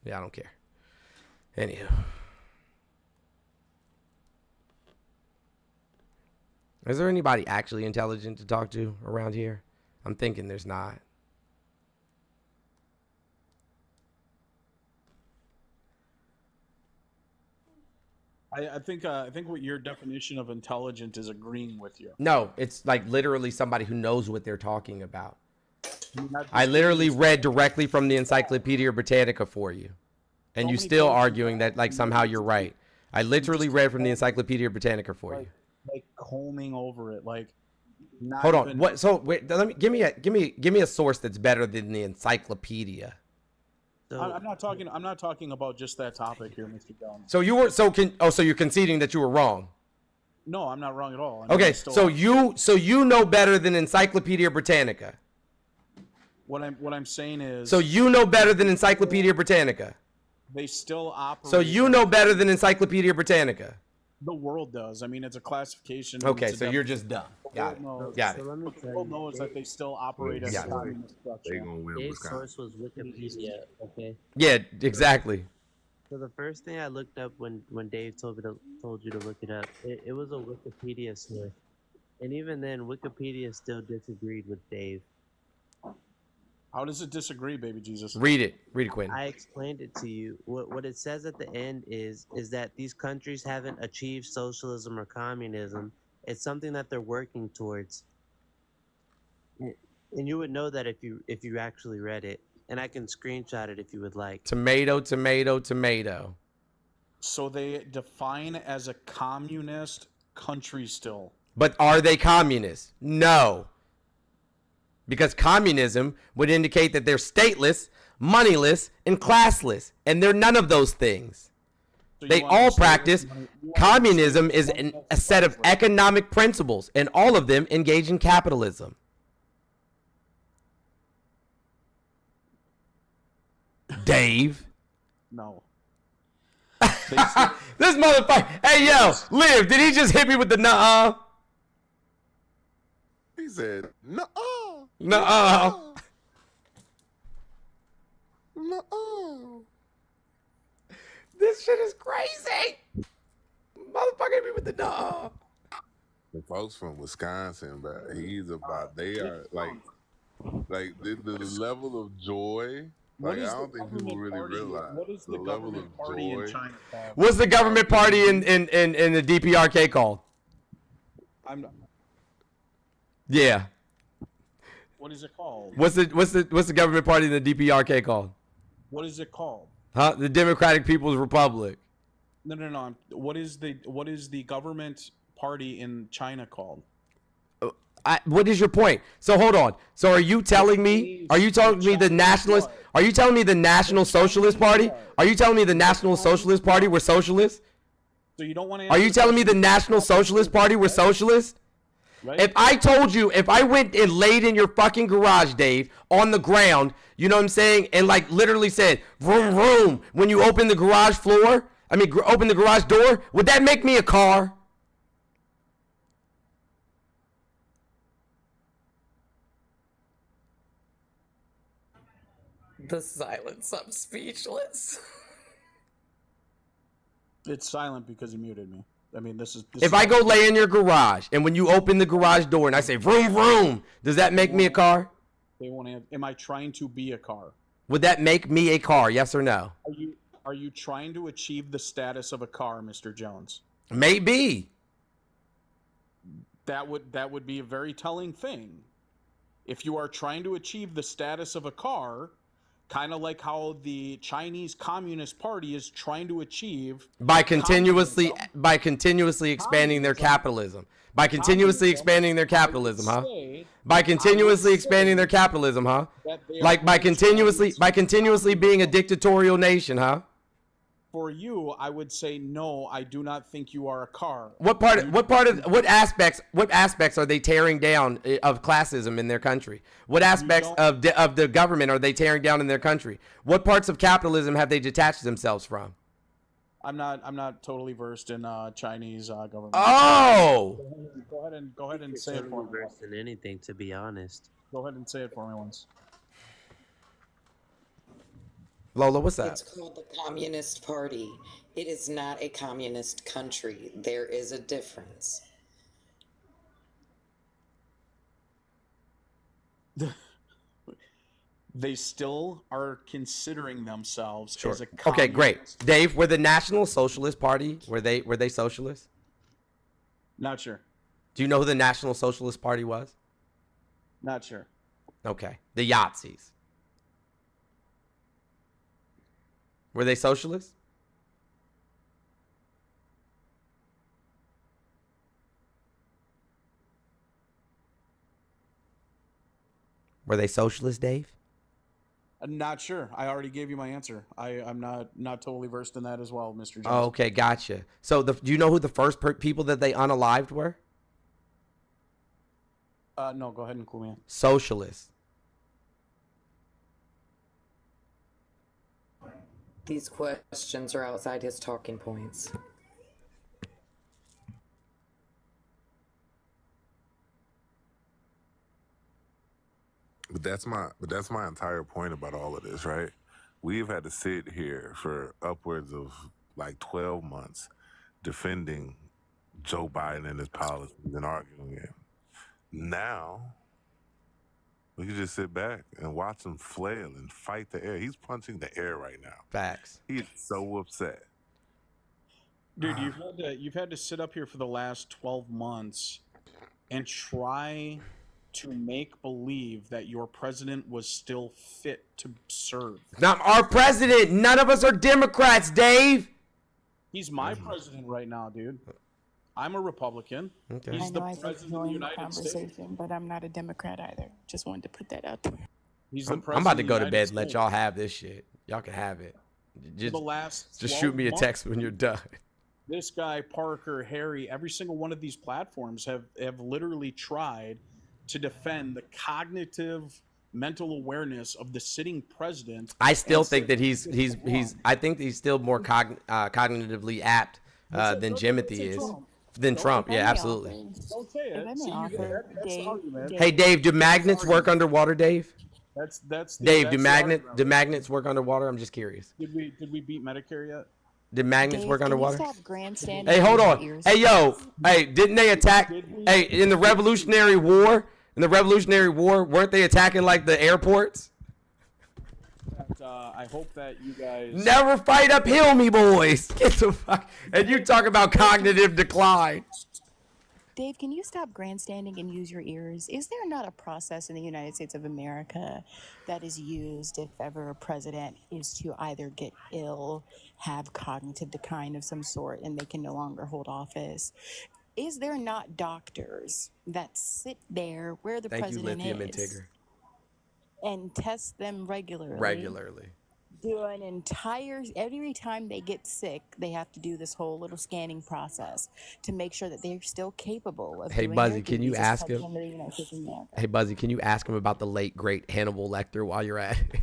Yeah, I don't care. Anywho. Is there anybody actually intelligent to talk to around here? I'm thinking there's not. I think what your definition of intelligent is agreeing with you. No, it's like literally somebody who knows what they're talking about. I literally read directly from the Encyclopedia Britannica for you. And you still arguing that like somehow you're right. I literally read from the Encyclopedia Britannica for you. Like combing over it, like. Not Hold on. even- What? So wait. Let me give me a source that's better than the encyclopedia. I'm not talking about just that topic here, Mr. Jones. So you were so you're conceding that you were wrong. No, I'm not wrong at all. I mean, Okay. it's still- So you know better than Encyclopedia Britannica. what I'm saying is. So you know better than Encyclopedia Britannica. They still operate. So you know better than Encyclopedia Britannica. The world does. I mean, it's a classification. Okay, it's a so you're just dumb. Got it. Got it. What the world knows that they still operate as a Got it. communist structure. Dave's source was Wikipedia. Okay. Yeah, exactly. So the first thing I looked up when Dave told you to look it up, it was a Wikipedia source, and even then, Wikipedia still disagreed with Dave. How does it disagree, baby Jesus? Read it, Quinn. I explained it to you. What it says at the end is that these countries haven't achieved socialism or communism. It's something that they're working towards, and you would know that if you actually read it. And I can screenshot it if you would like. Tomato, tomato, tomato. So they define as a communist country still. But are they communists? No. Because communism would indicate that they're stateless, moneyless, and classless. And they're none of those things. So They all practice communism is a set of economic principles, and all of them engage in capitalism. Dave. No. This motherfucker. Hey, yo, Liv, did he just hit me with the nuh-uh? He said, nuh-uh. Nuh-uh. Nuh-uh. This shit is crazy. Motherfucker hit me with the nuh-uh. The folks from Wisconsin, but he's about, they are like the level of joy. Like, I don't think people really realize what is the level government of party in joy. China called? What's the government party in the DPRK called? I'm not, Yeah. what is it called? What's the government party in the DPRK called? What is it called? Huh? The Democratic People's Republic. No. What is the government party in China called? What is your point? So hold on. So are you telling me the nationalist? Are you telling me the National Socialist Party? Are you telling me the National Socialist Party were socialists? So you don't want to? Are you telling me the National Socialist Party were socialists? Right? If I told you, if I went and laid in your fucking garage, Dave, on the ground, you know what I'm saying, and like literally said, vroom, vroom, when you open the garage floor, open the garage door, would that make me a car? The silence. I'm speechless. It's silent because you muted me. I mean, this If I go lay in your garage, and when you open the garage door and I say, vroom, vroom, does that make me a car? They won't have, am I trying to be a car? Would that make me a car, yes or no? Are you trying to achieve the status of a car, Mr. Jones? Maybe. That would be a very telling thing. If you are trying to achieve the status of a car, kind of like how the Chinese Communist Party is trying to achieve by continuously expanding their capitalism. By continuously expanding their capitalism, huh? By continuously expanding their capitalism, huh? Like by continuously being a dictatorial nation, huh? For you, I would say no. I do not think you are a car. What aspects are they tearing down of classism in their country? What aspects of the government are they tearing down in their country? What parts of capitalism have they detached themselves from? I'm not totally versed in Chinese government. Oh. Go ahead and say it for me. Versed in anything, to be honest. Go ahead and say it for me once. Lola, what's that? It's called the Communist Party. It is not a communist country. There is a difference. They still are considering themselves as a communist. Okay, great. Dave, were the National Socialist Party, were they socialists? Not sure. Do you know who the National Socialist Party was? Not sure. Okay. The Yahtzees. Were they socialists? Were they socialists, Dave? I'm not sure. I already gave you my answer. I'm not totally versed in that as well, Mr. Jones. Okay, gotcha. So do you know who the first people that they unalived were? No, go ahead and clue me in. Socialists. These questions are outside his talking points. But that's my entire point about all of this, right? We've had to sit here for upwards of like 12 months defending Joe Biden and his policies and arguing it. Now, we can just sit back and watch him flail and fight the air. He's punching the air right now. Facts. He's so upset. Dude, you've had to sit up here for the last 12 months and try to make believe that your president was still fit to serve. Not our president. None of us are Democrats, Dave. He's my president right now, dude. I'm a Republican. Okay. He's the president of the United States. But I'm not a Democrat either. Just wanted to put that out there. He's the I'm president about to of go the to bed United and let States. y'all have this shit. Y'all can have it. Just shoot me a 12 text when you're done. This guy, Parker, Harry, every single one of these platforms have literally tried to defend the cognitive mental awareness of the sitting president. I still think that he's I think he's still more cognitively apt than Jimothy is. Than Trump, yeah, absolutely. Don't say it. If I may See, offer, that's the Dave, argument. Hey, Dave, do magnets work underwater, Dave? That's Dave, the do argument. magnets work underwater? I'm just curious. Did we beat Medicare yet? Did magnets Dave, work can you underwater? stop grandstanding Hey, hold in on. your ears? Hey, yo. Hey, didn't they attack? Hey, in the Revolutionary War? In the Revolutionary War, weren't they attacking like the airports? I hope that you guys Never fight uphill, me boys. Get the fuck. And you talk about cognitive decline. Dave, can you stop grandstanding and use your ears? Is there not a process in the United States of America that is used if ever a president is to either get ill, have cognitive decline of some sort, and they can no longer hold office? Is there not doctors that sit there where the Thank you, president Lithium and is Tigger. and test them regularly? Regularly. Do an entire, every time they get sick, they have to do this whole little scanning process to make sure that they're still capable of Hey, doing Buzzy, their can you duties as ask him? President of the United States of America. Hey, Buzzy, can you ask him about the late, great Hannibal Lecter while you're at it?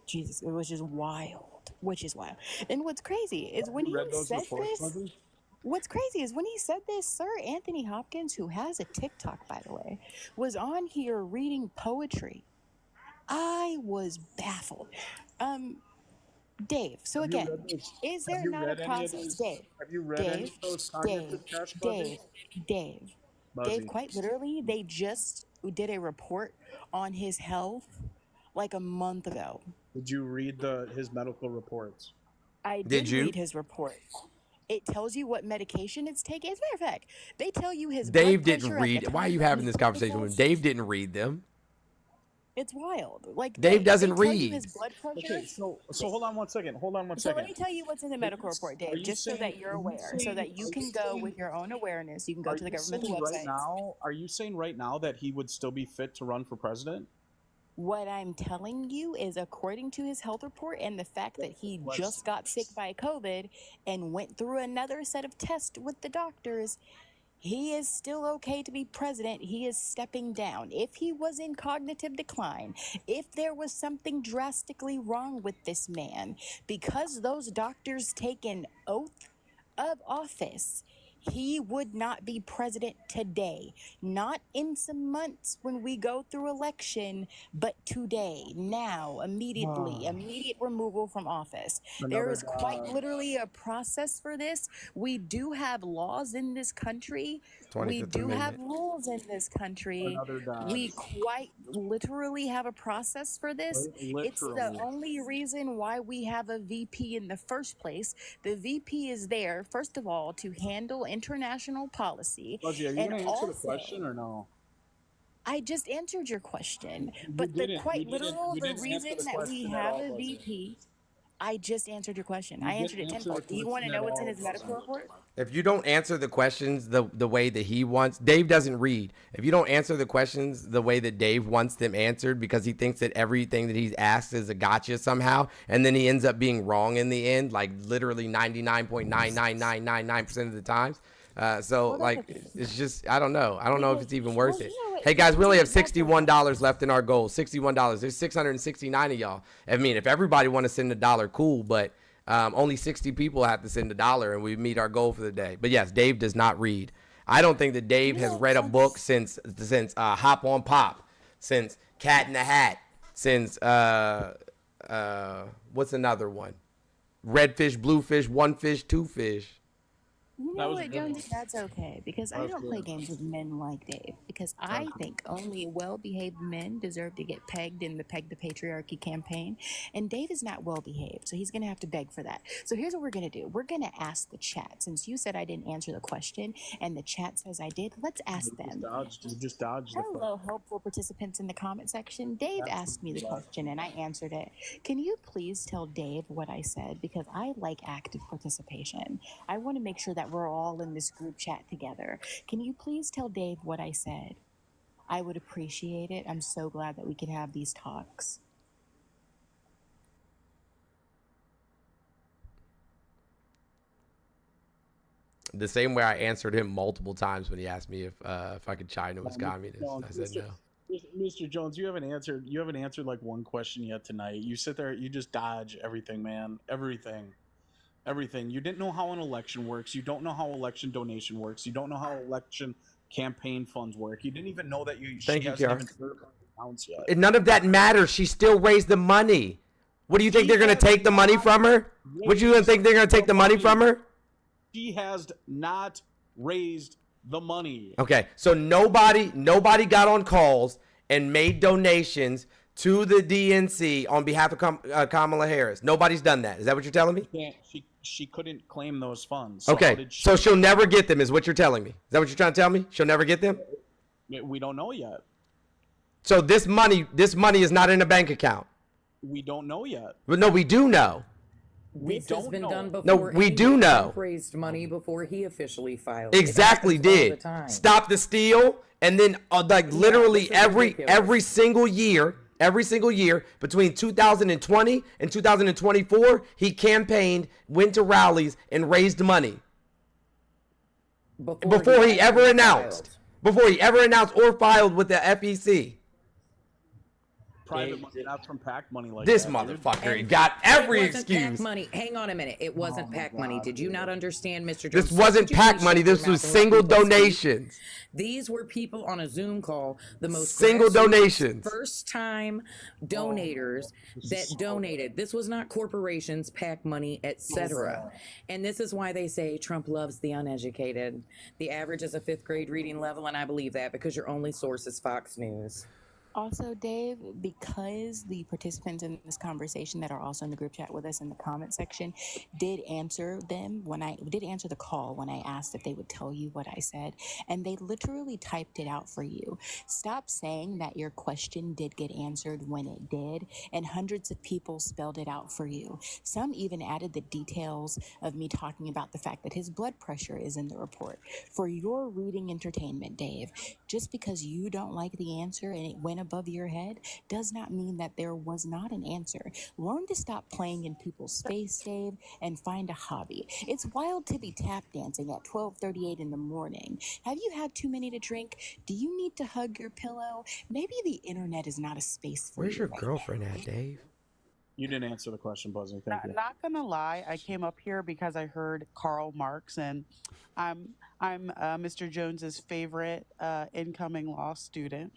Jesus, it was just wild, which is wild. And what's crazy is when he said this, what's crazy is when he said this, Sir Anthony Hopkins, who has a TikTok, by the way, was on here reading poetry. I was baffled. Dave, so again, is there not a process? Dave, have you read any of those cognitive tests, Buzzy? Dave, quite literally, they just did a report on his health like a month ago. Did you read his medical reports? I did read his report. It tells you what medication it's taking. As a matter of fact, they tell you his Dave blood didn't pressure read. Why are you having this conversation with him? Dave didn't read them. It's wild. Like Dave doesn't they tell you read. his blood pressure. Okay, so hold on one second. Hold on one So second. let me tell you what's in the medical report, Dave, just so that you're aware, so that you can go with your own awareness. You can go to the governmental website. Are you saying right now that he would still be fit to run for president? What I'm telling you is, according to his health report and the fact that he just got sick by COVID and went through another set of tests with the doctors, he is still okay to be president. He is stepping down. If he was in cognitive decline, if there was something drastically wrong with this man, because those doctors take an oath of office, he would not be president today. Not in some months when we go through election, but today, now, immediately, immediate removal from office. There is quite literally a process for this. We do have laws in this country. We do have rules in this country. We quite literally have a process for this. It's the only reason why we have a VP in the first place. The VP is there, first of all, to handle international policy. Buzzy, are you going to answer the question or no? I just answered your question, but the reason that we have a VP, I just answered your question. I answered it tenfold. Do you want to know what's in his medical report? If you don't answer the questions the way that he wants, Dave doesn't read. If you don't answer the questions the way that Dave wants them answered, because he thinks that everything that he's asked is a gotcha somehow, and then he ends up being wrong in the end, like literally 99.99999% of the times. So like, it's just, I don't know. I don't know if it's even worth it. Hey guys, we only have $61 left in our goal. $61. There's 669 of y'all. I mean, if everybody want to send $1, cool, but only 60 people have to send $1 and we meet our goal for the day. But yes, Dave does not read. I don't think that Dave has read a book since Hop on Pop, since Cat in the Hat, since what's another one? Red fish, blue fish, one fish, two fish. You know what, Jonesy? That's okay, because I don't play games with men like Dave, because I think only well-behaved men deserve to get pegged in the Peg the Patriarchy campaign, and Dave is not well-behaved, so he's going to have to beg for that. So here's what we're going to do. We're going to ask the chat. Since you said I didn't answer the question, and the chat says I did, let's ask them. You just dodged the question. Hello, hopeful participants in the comment section. Dave asked me the question, and I answered it. Can you please tell Dave what I said? Because I like active participation. I want to make sure that we're all in this group chat together. Can you please tell Dave what I said? I would appreciate it. I'm so glad that we could have these talks. The same way I answered him multiple times when he asked me if I could China was communist. I said no. Mr. Jones, you haven't answered like one question yet tonight. You sit there, you just dodge everything, man. Everything. everything. You didn't know how an election works. You don't know how election donation works. You don't know how election campaign funds work. You didn't even know that Thank she you, hasn't Kiara. even served on accounts yet. And none of that matters. She still raised the money. What do you think they're going to take the money from her? What do you think they're going to take the money from her? She has not raised the money. Okay, so nobody got on calls and made donations to the DNC on behalf of Kamala Harris. Nobody's done that. Is that what you're telling me? She couldn't claim those funds. Okay, so she'll never get them is what you're telling me. Is that what you're trying to tell me? She'll never get them? We don't know yet. So this money is not in a bank account. We don't know yet. But no, we do know. This has been done before. No, we do know. Raised money before he officially filed. Exactly did. Stop the steal, and then like literally every single year between 2020 and 2024, he campaigned, went to rallies, and raised money. Before he ever announced or filed with the FEC. Private money, not from PAC money like This that. motherfucker got every It wasn't PAC excuse. money. Hang on a minute. It wasn't PAC money. Did you not understand, Mr. Jones? This wasn't PAC money. This was single donations. These were people on a Zoom call, the most Single grassroots, donations. first-time donators that donated. This was not corporations, PAC money, etc. And this is why they say Trump loves the uneducated. The average is a 5th grade reading level, and I believe that because your only source is Fox News. Also, Dave, because the participants in this conversation that are also in the group chat with us in the comment section did answer the call when I asked if they would tell you what I said, and they literally typed it out for you. Stop saying that your question did get answered when it did, and hundreds of people spelled it out for you. Some even added the details of me talking about the fact that his blood pressure is in the report. For your reading entertainment, Dave, just because you don't like the answer and it went above your head does not mean that there was not an answer. Learn to stop playing in people's space, Dave, and find a hobby. It's wild to be tap dancing at 12:38 in the morning. Have you had too many to drink? Do you need to hug your pillow? Maybe the internet is not a space for Where's you your right girlfriend at, Dave? You didn't answer the question, Buzzy. Thank you. Not gonna lie, I came up here because I heard Karl Marx, and I'm Mr. Jones's favorite incoming law student.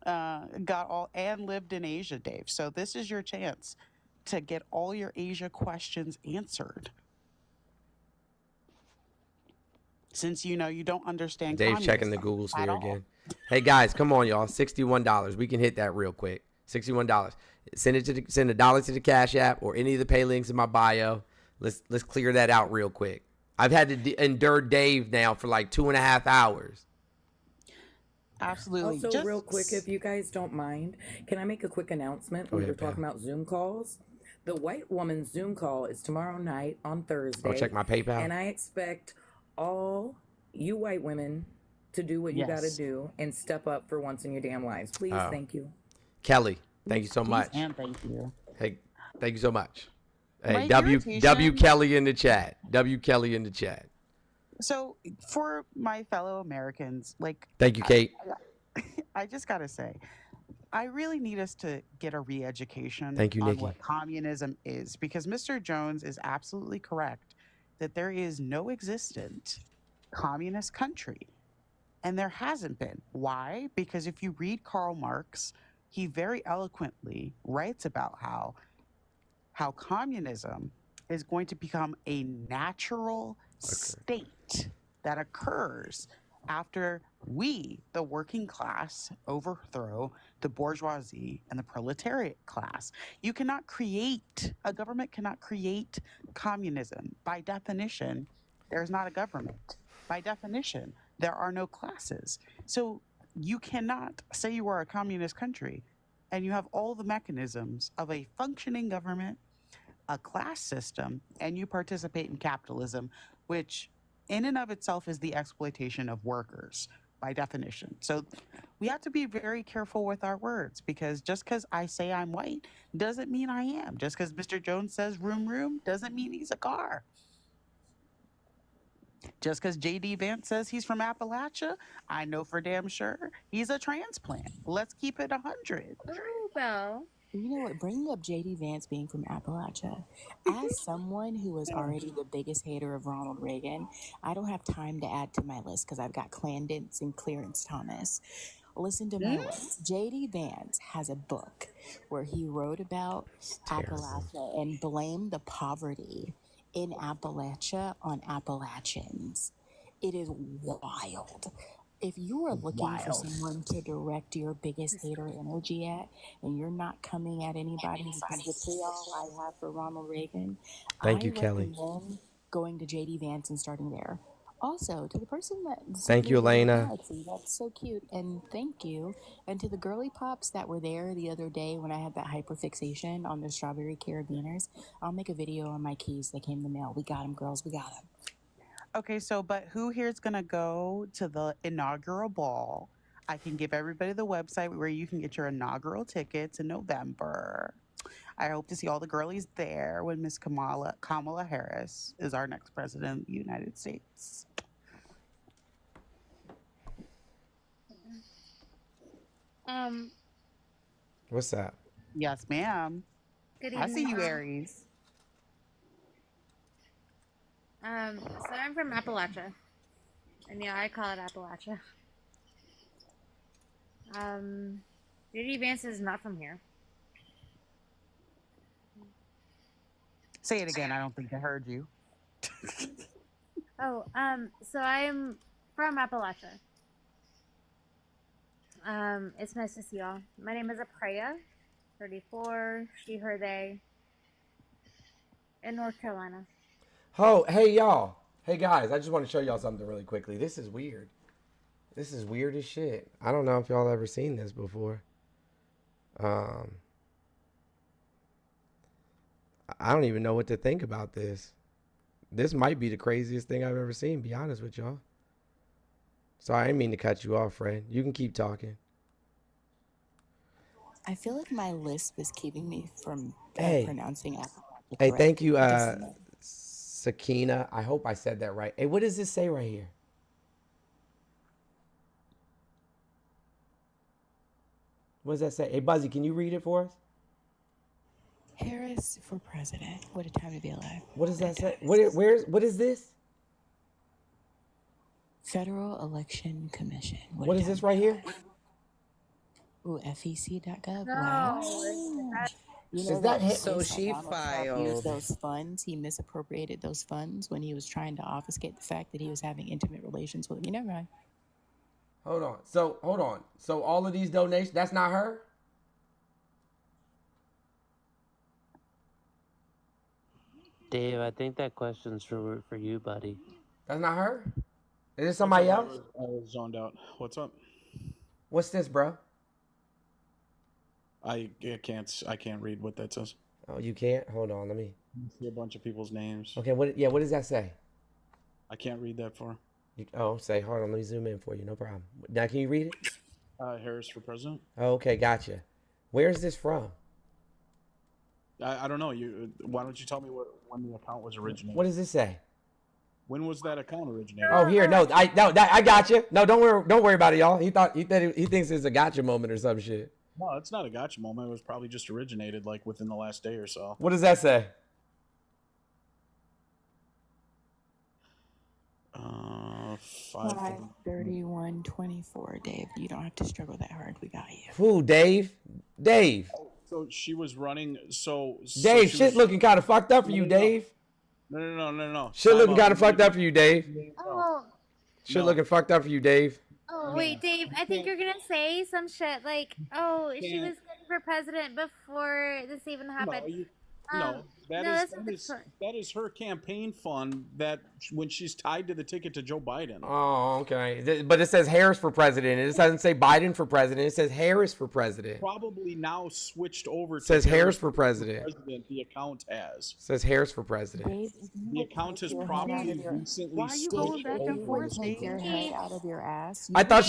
And lived in Asia, Dave. So this is your chance to get all your Asia questions answered. Since you don't understand. Dave checking the Google sphere again. Hey guys, come on, y'all. $61. We can hit that real quick. $61. Send $1 to the Cash App or any of the pay links in my bio. Let's clear that out real quick. I've had to endure Dave now for like 2.5 hours. Absolutely. Also, real quick, if you guys don't mind, can I make a quick announcement? We were talking about Zoom calls. The white woman's Zoom call is tomorrow night on Thursday. I'll check my PayPal. And I expect all you white women to do what you got to do and step up for once in your damn lives. Please, thank you. Kelly, thank you so much. And thank you. Hey, thank you so much. Hey, My W irritation- Kelly in the chat. W Kelly in the chat. So for my fellow Americans, Thank you, Kate. I just gotta say, I really need us to get a re-education Thank you, on Nikki. what communism is, because Mr. Jones is absolutely correct that there is no existent communist country, and there hasn't been. Why? Because if you read Karl Marx, he very eloquently writes about how communism is going to become a natural state that occurs after we, the working class, overthrow the bourgeoisie and the proletariat class. You cannot create, a government cannot create communism. By definition, there's not a government. By definition, there are no classes. So you cannot say you are a communist country and you have all the mechanisms of a functioning government, a class system, and you participate in capitalism, which in and of itself is the exploitation of workers by definition. So we have to be very careful with our words, because just because I say I'm white doesn't mean I am. Just because Mr. Jones says room room doesn't mean he's a car. Just because J.D. Vance says he's from Appalachia, I know for damn sure he's a transplant. Let's keep it 100. Oh, well. You know what? Bringing up JD Vance being from Appalachia, as someone who was already the biggest hater of Ronald Reagan, I don't have time to add to my list because I've got Clandence and Clarence Thomas. Listen to my words. JD Vance has a book where he wrote about Appalachia and blamed the poverty in Appalachia on Appalachians. It is wild. If you are looking for someone to direct your biggest hater energy at, and you're not coming at anybody who's the vitriol I have for Ronald Reagan, Thank I you, Kelly. recommend going to JD Vance and starting there. Also, to the person that Thank you, Elena. Galaxy, that's so cute, and thank you. And to the girly pops that were there the other day when I had that hyperfixation on the strawberry carabiners, I'll make a video on my keys. They came in the mail. We got them, girls. We got them. Okay, so but who here is gonna go to the inaugural ball? I can give everybody the website where you can get your inaugural tickets in November. I hope to see all the girlies there when Miss Kamala Harris is our next president of the United States. What's that? Yes, ma'am. Good I see evening. you, Aries. So I'm from Appalachia, and yeah, I call it Appalachia. JD Vance is not from here. Say it again. I don't think I heard you. Oh, so I'm from Appalachia. It's nice to see y'all. My name is Apreya, 34, she, her, they, in North Carolina. Oh, hey y'all. Hey guys, I just want to show y'all something really quickly. This is weird. This is weird as shit. I don't know if y'all ever seen this before. I don't even know what to think about this. This might be the craziest thing I've ever seen, be honest with y'all. Sorry, I didn't mean to cut you off, friend. You can keep talking. I feel like my lisp is keeping me from Hey. pronouncing Appalachia Hey, correct. thank you, Just- Sakina. I hope I said that right. Hey, what does this say right here? What does that say? Hey, Buzzy, can you read it for us? Harris for president. What a time to be alive. What does that say? What is this? Federal Election Commission. What is this right here? Ooh, FEC.gov. No, Wow. You know Is that him? So case that she Donald Trump filed. used those funds. He misappropriated those funds when he was trying to obfuscate the fact that he was having intimate relations with. You never mind. Hold on. So all of these donations, that's not her? Dave, I think that question's for you, buddy. That's not her? Is it somebody else? I was zoned out. What's up? What's this, bro? I can't read what that says. Oh, you can't? Hold on, let me. I see a bunch of people's names. Okay, what does that say? I can't read that far. Hold on, let me zoom in for you, no problem. Now, can you read it? Harris for president. Oh, okay, gotcha. Where's this from? I don't know. Why don't you tell me when the account was originated? What does this say? When was that account originated? Oh, here, I got you. No, don't worry about it, y'all. He thinks it's a gotcha moment or some shit. No, it's not a gotcha moment. It was probably just originated like within the last day or so. What does that say? 53124, Dave. You don't have to struggle that hard. We got you. Who, Dave? Dave. So she was running. Dave, shit looking kind of fucked up for you, Dave. No. Shit looking kind of fucked up for you, Dave. Oh, Shit looking fucked up for you, Dave. oh, wait, Dave. I think you're gonna say some shit like, "Oh, she was good for president before this even happened." No, that's not the truth. that is her campaign fund that when she's tied to the ticket to Joe Biden. Oh, okay. But it says Harris for president. It doesn't say Biden for president. It says Harris for president. Probably now switched over. It says Harris for president. The account has. It says Harris for president. Dave, The account has probably recently. why are you going back and forth? Take your head out of your ass. I thought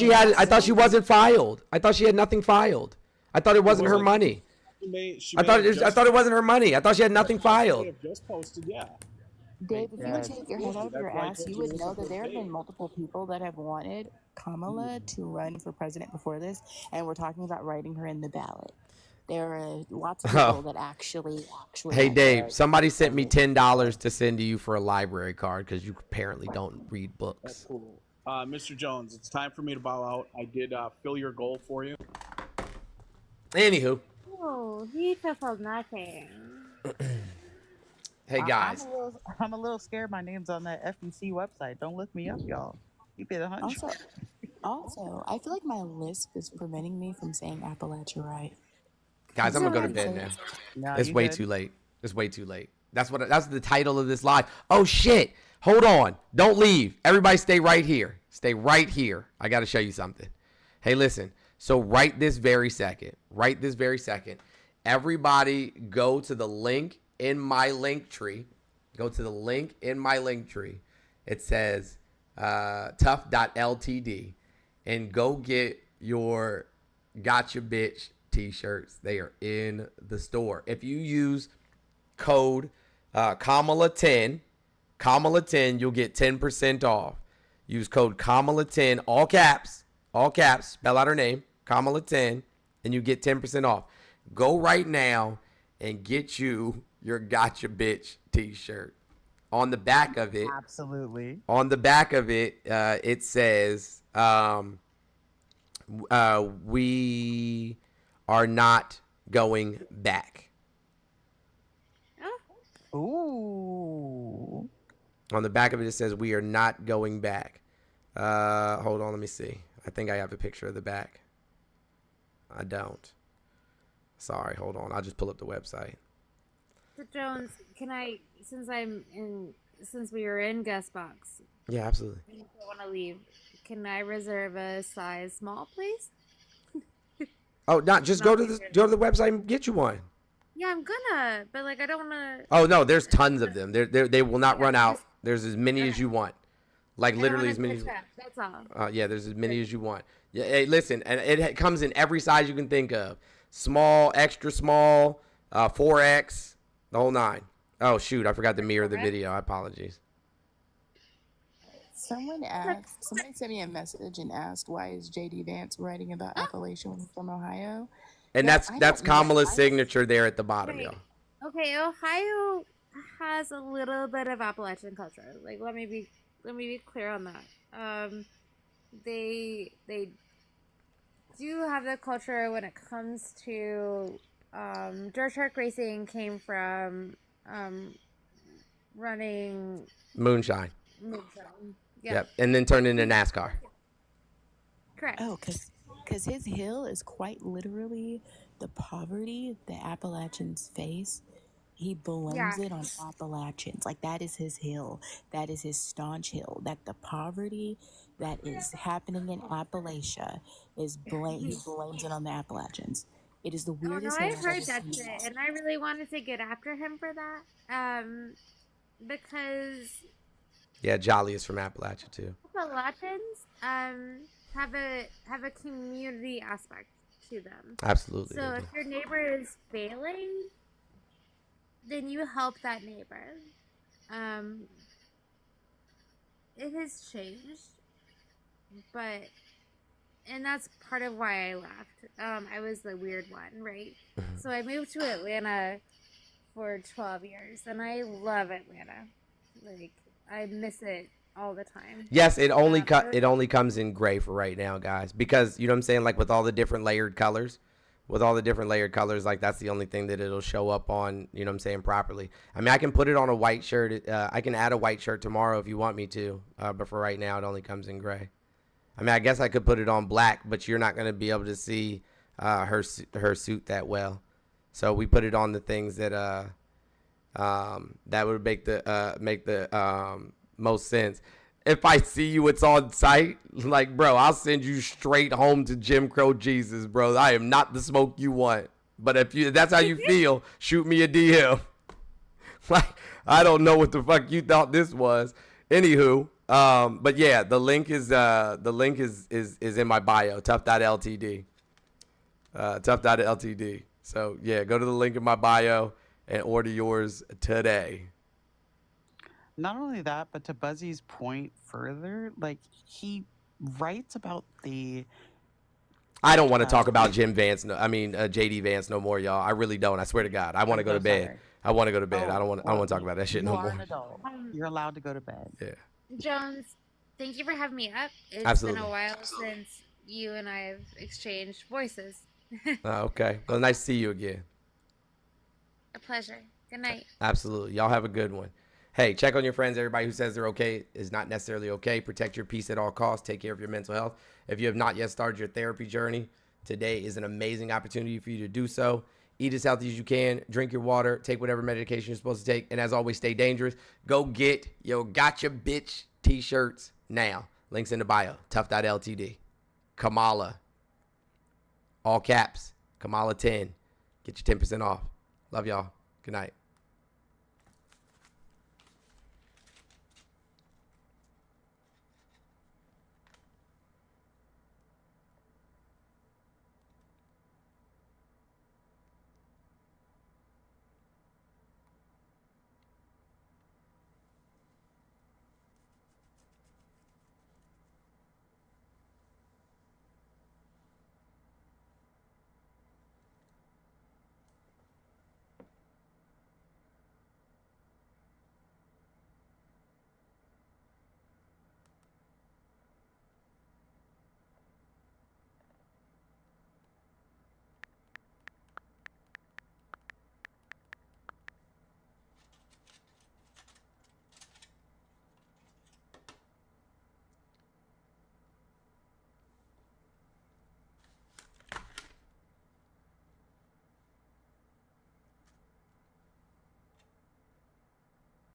she wasn't filed. I thought she had nothing filed. I thought it wasn't her money. I thought it wasn't her money. I thought she had nothing filed. Just posted, yeah. Dave, if you would take your head out of your ass, you would know that there have been multiple people that have wanted Kamala to run for president before this, and we're talking about writing her in the ballot. There are lots of Oh. people that actually Hey have Dave, read. somebody sent me $10 to send to you for a library card because you apparently don't read books. That's cool. Mr. Jones, it's time for me to bow out. I did fill your goal for you. Anywho, Oh, beautiful nothing. hey guys. I'm a little scared. My name's on that FEC website. Don't look me up, y'all. Keep it 100. Also, I feel like my lisp is preventing me from saying Appalachia right. Guys, I'm gonna go to Can bed say now. it? No, It's you way good. too late. It's way too late. That's the title of this live. Oh shit. Hold on. Don't leave. Everybody stay right here. Stay right here. I gotta show you something. Hey, listen. So right this very second, everybody go to the link in my link tree. Go to the link in my link tree. It says TUFF.LTD and go get your Gotcha Bitch t-shirts. They are in the store. If you use code Kamala10, you'll get 10% off. Use code Kamala10, all caps, spell out her name, Kamala10, and you get 10% off. Go right now and get you your Gotcha Bitch t-shirt. On the back of it, Absolutely. on the back of it, it says, we are not going back. Ooh. On the back of it, it says we are not going back. Hold on, let me see. I think I have a picture of the back. I don't. Sorry, hold on. I'll just pull up the website. So Jones, can I, since we were in guest box, Yeah, absolutely. and you don't want to leave, can I reserve a size small, please? Oh, not just go to the website and get you one. Yeah, I'm gonna, but like I don't want to. Oh no, there's tons of them. They will not run out. There's as many as you want. Like literally as many. That's all. Yeah, there's as many as you want. Yeah, hey, listen, and it comes in every size you can think of: small, extra small, 4X, the whole 9. Oh shoot, I forgot to mirror the video. Apologies. Somebody sent me a message and asked, why is JD Vance writing about Appalachia when he's from Ohio? And Yeah, that's Kamala's signature there at the bottom, Right. y'all. Okay, Ohio has a little bit of Appalachian culture. Like let me be clear on that. They do have the culture when it comes to dirt track racing came from running Moonshine. Yeah. Yep, and then turned into NASCAR. Correct. Oh, because his hill is quite literally the poverty the Appalachians face. He blames it on Appalachians. Like, that is his hill. That is his staunch hill. That the poverty that is happening in Appalachia is he blames it on the Appalachians. It is the weirdest Oh, no, thing I've heard ever that seen. shit, and I really wanted to get after him for that. Because Yeah, Jolly is from Appalachia too. Appalachians have a community aspect to them. Absolutely. So if your neighbor is failing, then you help that neighbor. It has changed, and that's part of why I left. I was the weird one, right? So I moved to Atlanta for 12 years, and I love Atlanta. Like, I miss it all the time. Yes, it only comes in gray for right now, guys, because you know what I'm saying, like with all the different layered colors, like that's the only thing that it'll show up on, you know what I'm saying, properly. I mean, I can put it on a white shirt. I can add a white shirt tomorrow if you want me to, but for right now, it only comes in gray. I mean, I guess I could put it on black, but you're not going to be able to see her suit that well. So we put it on the things that that would make the most sense. If I see you, it's on site. Like, bro, I'll send you straight home to Jim Crow Jesus, bro. I am not the smoke you want. But if that's how you feel, shoot me a DM. Like, I don't know what the fuck you thought this was. Anywho, but yeah, the link is in my bio, TUFF.LTD. TUFF.LTD. So yeah, go to the link in my bio and order yours today. Not only that, but to Buzzy's point further, like, he writes about the I don't want to talk about Jim Vance. No, I mean JD Vance no more, y'all. I really don't. I swear to God. I want to go to bed. Sorry. I want to go to bed. Oh, I don't want to talk about that shit you no are more. an adult. You're allowed to go to bed. Yeah. Jones, thank you for having me up. It's Absolutely. been a while since you and I have exchanged voices. Okay. Well, nice to see you again. A pleasure. Good night. Absolutely. Y'all have a good one. Hey, check on your friends. Everybody who says they're okay is not necessarily okay. Protect your peace at all costs. Take care of your mental health. If you have not yet started your therapy journey, today is an amazing opportunity for you to do so. Eat as healthy as you can. Drink your water. Take whatever medication you're supposed to take. And as always, stay dangerous. Go get your Gotcha Bitch t-shirts now. Links in the bio. Tough.ltd. Kamala. All caps. Kamala 10. Get your 10% off. Love y'all. Good night.